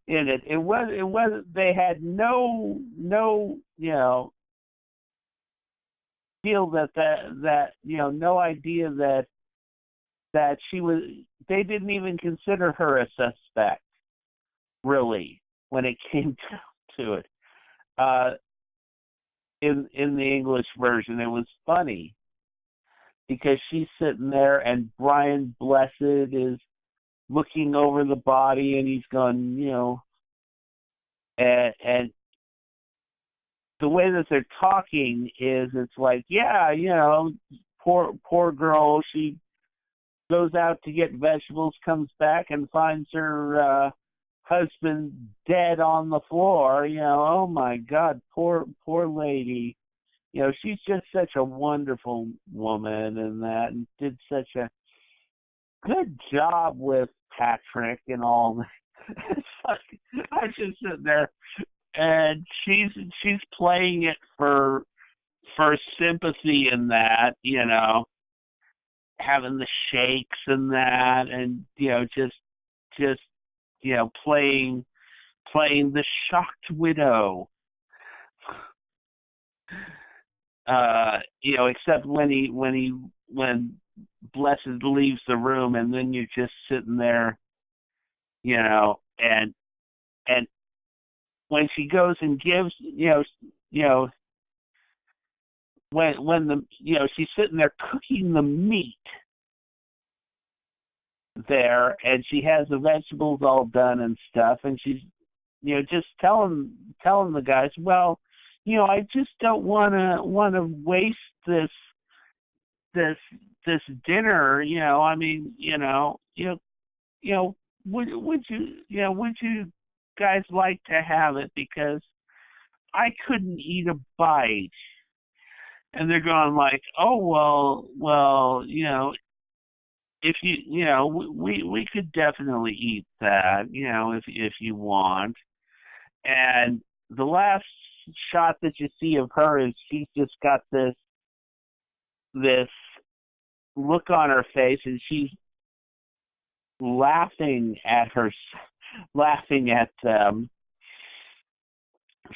in it. It was they had no, you know, feel that you know, no idea that she was. They didn't even consider her a suspect, really, when it came down to it. In the English version, it was funny because she's sitting there and Brian Blessed is looking over the body, and he's going, you know, and the way that they're talking is, it's like, yeah, you know, poor girl, she goes out to get vegetables, comes back and finds her husband dead on the floor. You know, oh my God, poor lady. You know, she's just such a wonderful woman and that, and did such a good job with Patrick and all that. It's like, I just sit there, and she's playing it for sympathy in that, you know, having the shakes and that, and, you know, just you know, playing playing the shocked widow. Except when Blessed leaves the room, and then you're just sitting there, and when she goes and gives, when she's sitting there cooking the meat there, and she has the vegetables all done and stuff, and she's, just telling the guys, well, I just don't want to waste this dinner, I mean, would you guys like to have it, because I couldn't eat a bite. And they're going like, oh, well, if we could definitely eat that, if you want. And the last shot that you see of her is she's just got this look on her face, and she's laughing at them.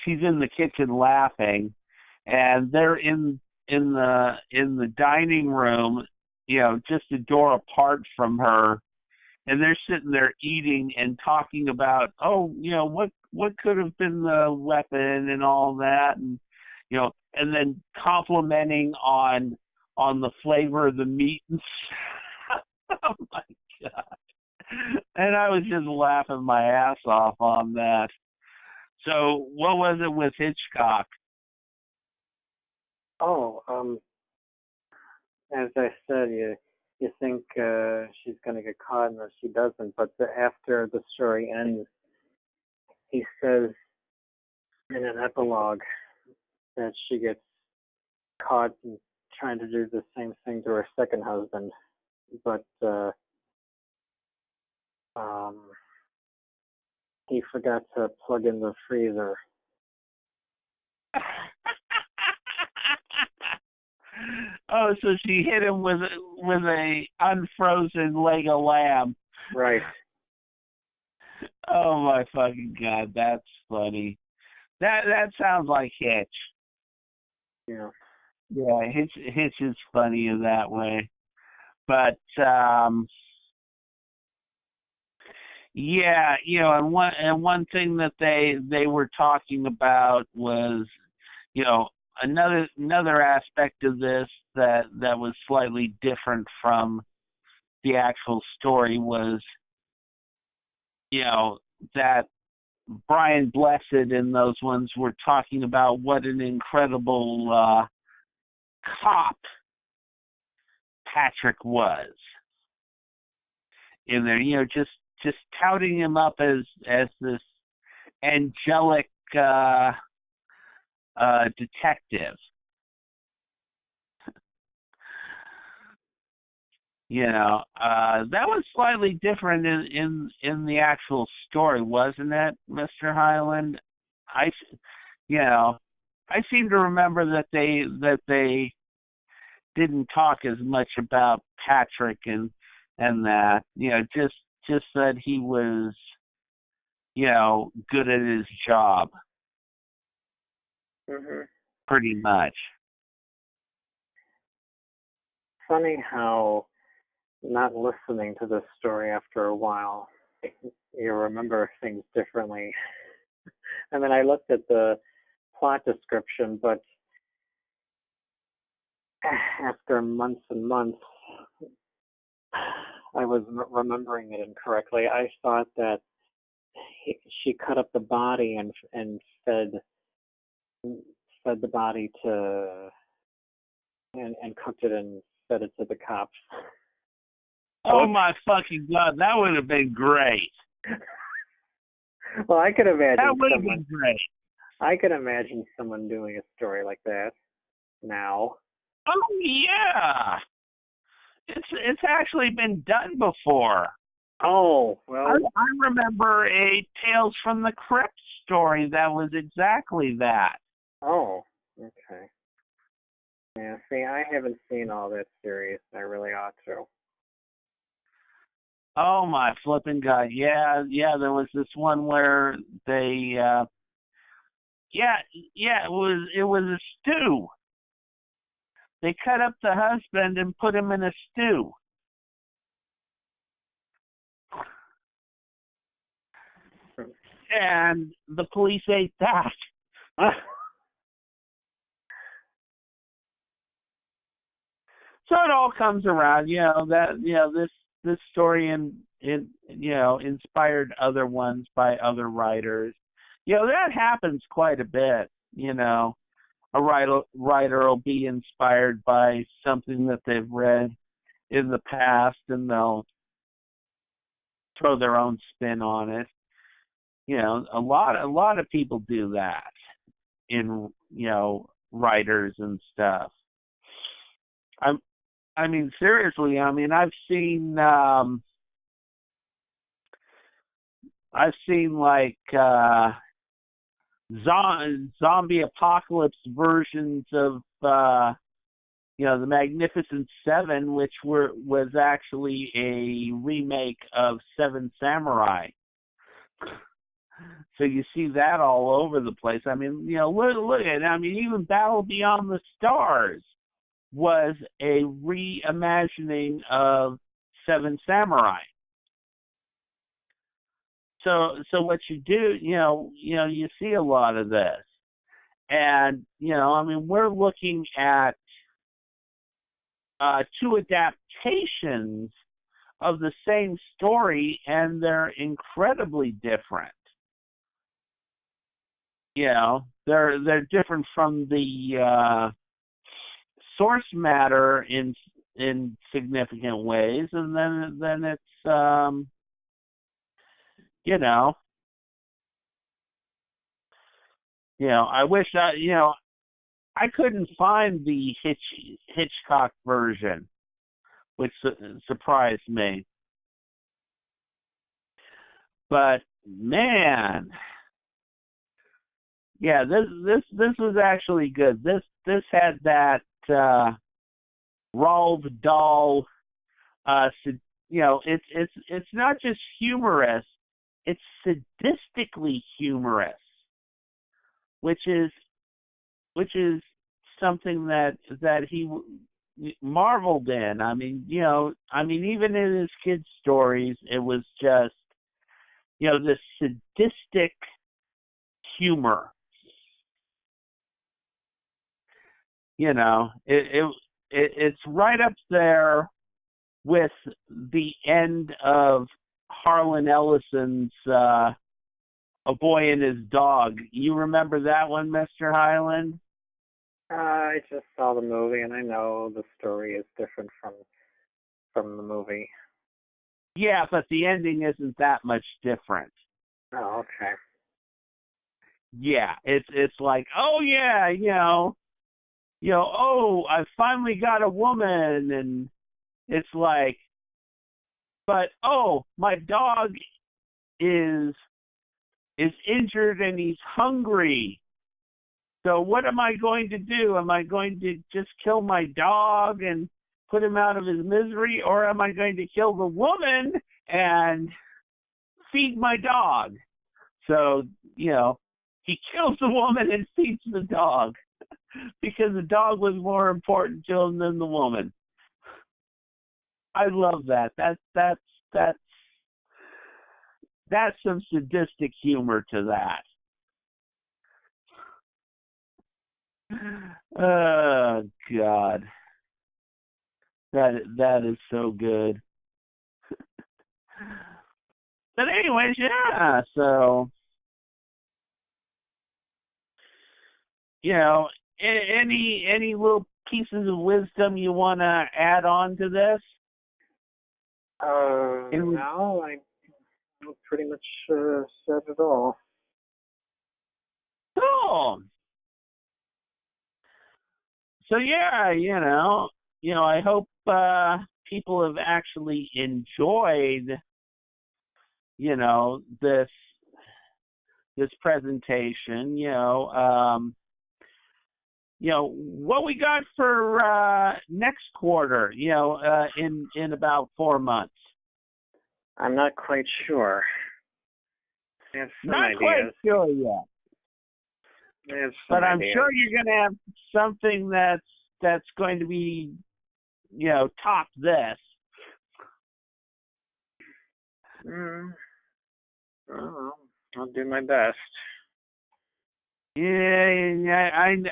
She's in the kitchen laughing, and they're in the dining room, just a door apart from her, and they're sitting there eating and talking about, what could have been the weapon and all that, and and then complimenting on the flavor of the meat and oh my God. And I was just laughing my ass off on that. So what was it with Hitchcock? Oh, as I said, you think she's going to get caught, and she doesn't. But after the story ends, he says in an epilogue that she gets caught and trying to do the same thing to her second husband, but he forgot to plug in the freezer. Oh, so she hit him with a unfrozen leg of lamb. Right. Oh my fucking God, that's funny. That sounds like Hitch. Yeah. Yeah, Hitch is funny in that way. But yeah, and one thing that they were talking about was, another aspect of this that was slightly different from the actual story was, that Brian Blessed and those ones were talking about what an incredible cop Patrick was in there, just touting him up as this angelic detective. That was slightly different in the actual story, wasn't it, Mr. Highland? I seem to remember that they didn't talk as much about Patrick and that, just that he was, good at his job. Mm-hmm. Pretty much. Funny how not listening to this story after a while, you remember things differently. I mean, I looked at the plot description, but after months and months, I was remembering it incorrectly. I thought that she cut up the body and fed the body to and cooked it and fed it to the cops. Oh my fucking God, that would have been great. Well, I could imagine that would have been great. I could imagine someone doing a story like that now. Oh yeah, it's actually been done before. Oh well, I remember a Tales from the Crypt story that was exactly that. Oh, okay. Yeah, see, I haven't seen all that series. I really ought to. Oh my flipping God! Yeah, there was this one where they, it was a stew. They cut up the husband and put him in a stew. And the police ate that. So it all comes around, this story inspired other ones by other writers. That happens quite a bit. A writer will be inspired by something that they've read in the past, and they'll throw their own spin on it. A lot of people do that in writers and stuff. I mean, seriously. I mean, I've seen like zombie apocalypse versions of the Magnificent Seven, which was actually a remake of Seven Samurai. So you see that all over the place. I mean, look at it. I mean, even Battle Beyond the Stars was a reimagining of Seven Samurai. So what you do, you see a lot of this. And, I mean, we're looking at two adaptations of the same story, and they're incredibly different. They're different from the source matter in significant ways, and then it's I wish I couldn't find the Hitchcock version, which surprised me. But man, this was actually good. This had that Roald Dahl. It's not just humorous; it's sadistically humorous, which is something that he marveled in. I mean, even in his kids' stories, it was just this sadistic humor. It's right up there with the end of Harlan Ellison's A Boy and His Dog. You remember that one, Mr. Highland? I just saw the movie, and I know the story is different from the movie. Yeah, but the ending isn't that much different. Oh, okay. Yeah, it's like, oh yeah, oh, I finally got a woman, and it's like, but oh, my dog is injured and he's hungry. So what am I going to do? Am I going to just kill my dog and put him out of his misery, or am I going to kill the woman and feed my dog? So, he kills the woman and feeds the dog because the dog was more important to him than the woman. I love that. That's some sadistic humor to that. Oh God, that is so good. But anyways, yeah. So any little pieces of wisdom you want to add on to this? No, I pretty much said it all. Cool. So yeah, I hope people have actually enjoyed, this presentation. What we got for next quarter. In about 4 months. I'm not quite sure. I have some Not ideas. quite sure yet. I have some But I'm ideas. sure you're going to have something that's going to be, top this. I don't know. I'll do my best. Yeah,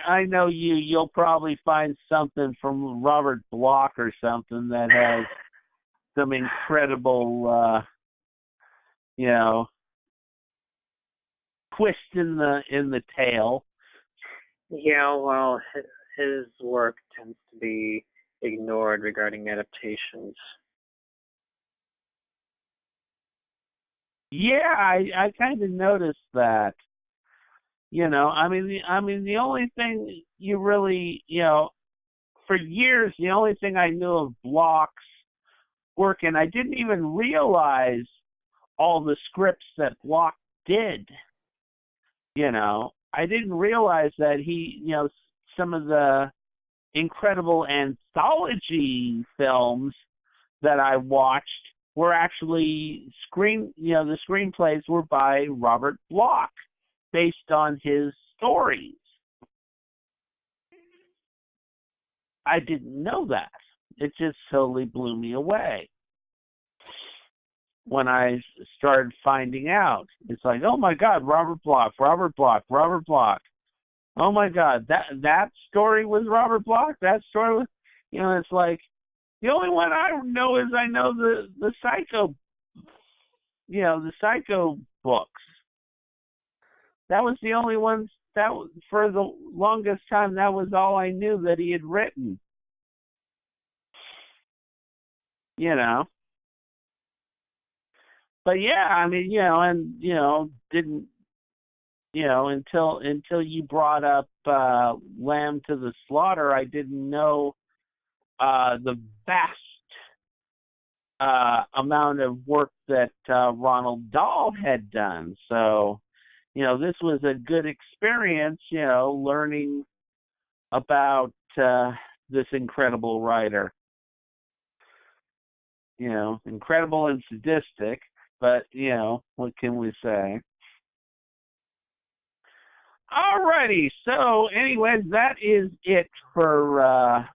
I know you. You'll probably find something from Robert Bloch or something that has some incredible, twist in the tale. Yeah, well, his work tends to be ignored regarding adaptations. Yeah, I kind of noticed that. The only thing you really, for years, the only thing I knew of Bloch's work, and I didn't even realize all the scripts that Bloch did. I didn't realize that he, some of the incredible anthology films that I watched were actually the screenplays were by Robert Bloch, based on his stories. I didn't know that. It just totally blew me away when I started finding out. It's like, oh my God, Robert Bloch. Oh my God, that story was Robert Bloch. That story was, it's like the only one I know is I know the Psycho, the Psycho books. That was the only one that for the longest time. That was all I knew that he had written. But yeah, didn't until you brought up Lamb to the Slaughter, I didn't know the vast amount of work that Roald Dahl had done. So, this was a good experience, learning about this incredible writer. Incredible and sadistic, but, what can we say? Alrighty, so anyways, that is it for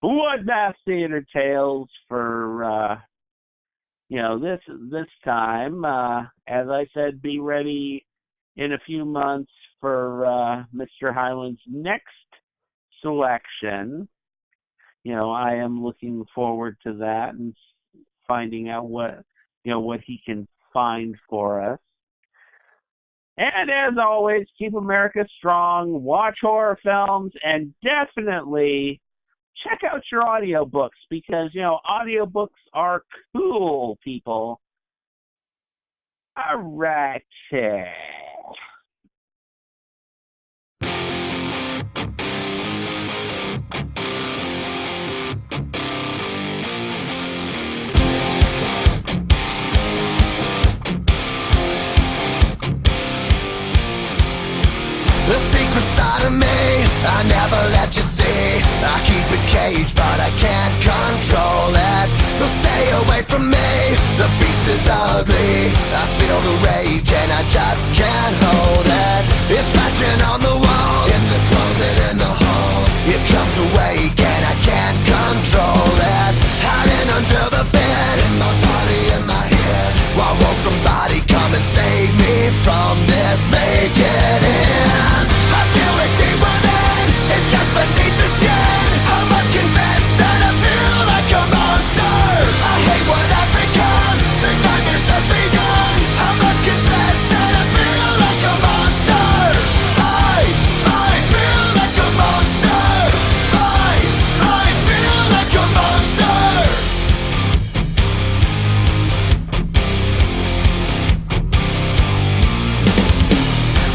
Bloodbath Theater Tales for this time. As I said, be ready in a few months for Mr. Highland's next selection. I am looking forward to that and finding out what he can find for us. And as always, keep America strong, watch horror films, and definitely check out your audiobooks because, audiobooks are cool, people. All right. The secret side of me, I never let you see. I keep it caged, but I can't control it. So stay away from me, the beast is ugly. I feel the rage and I just can't hold it. It's scratching on the walls, in the closet, in the halls. It comes awake and I can't control it. Hiding under the bed, in my body, in my head. Why won't somebody come and save me from this? Make it in. I feel it deep within, it's just beneath the skin. I must confess that I feel like a monster. I hate what I've become, the nightmare's just begun. I must confess that I feel like a monster. I feel like a monster. I feel like a monster.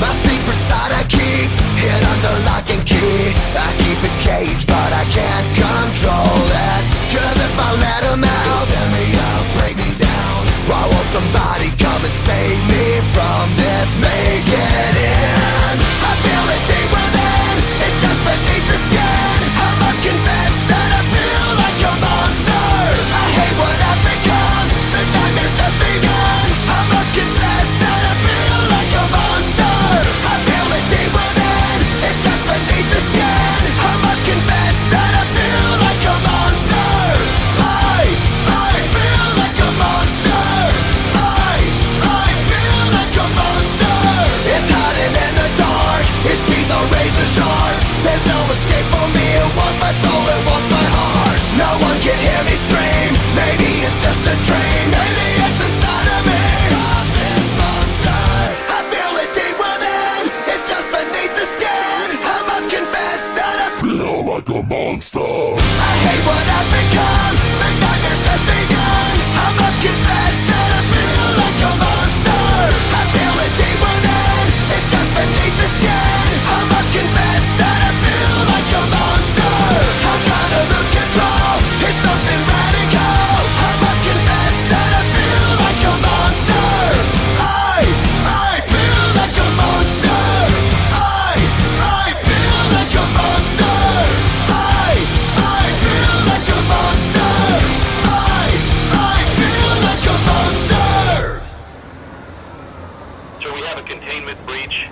My secret side I keep hid under lock and key. I keep it caged, but I can't control it. Cause if I let him out, he'll tear me up, break me down. Why won't somebody come and save me from this? Make it in. I feel it deep within, it's just beneath the skin. I must confess that I feel like a monster. I hate what I've become, the nightmare's monster. I hate what I've become, the nightmare's just begun. I must confess that I feel like a monster. I feel it deep within, it's just beneath the skin. I must confess that I feel like a monster. I'm gonna lose control, it's something radical. I must confess that I feel like a monster. I feel like a monster. I feel like a monster. I feel like a monster. I feel like a monster. So we have a containment breach.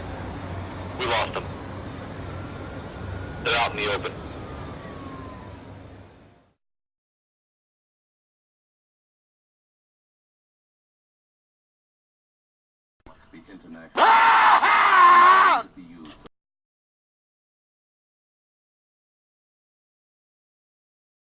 We lost them. They're out in the open. Speak international.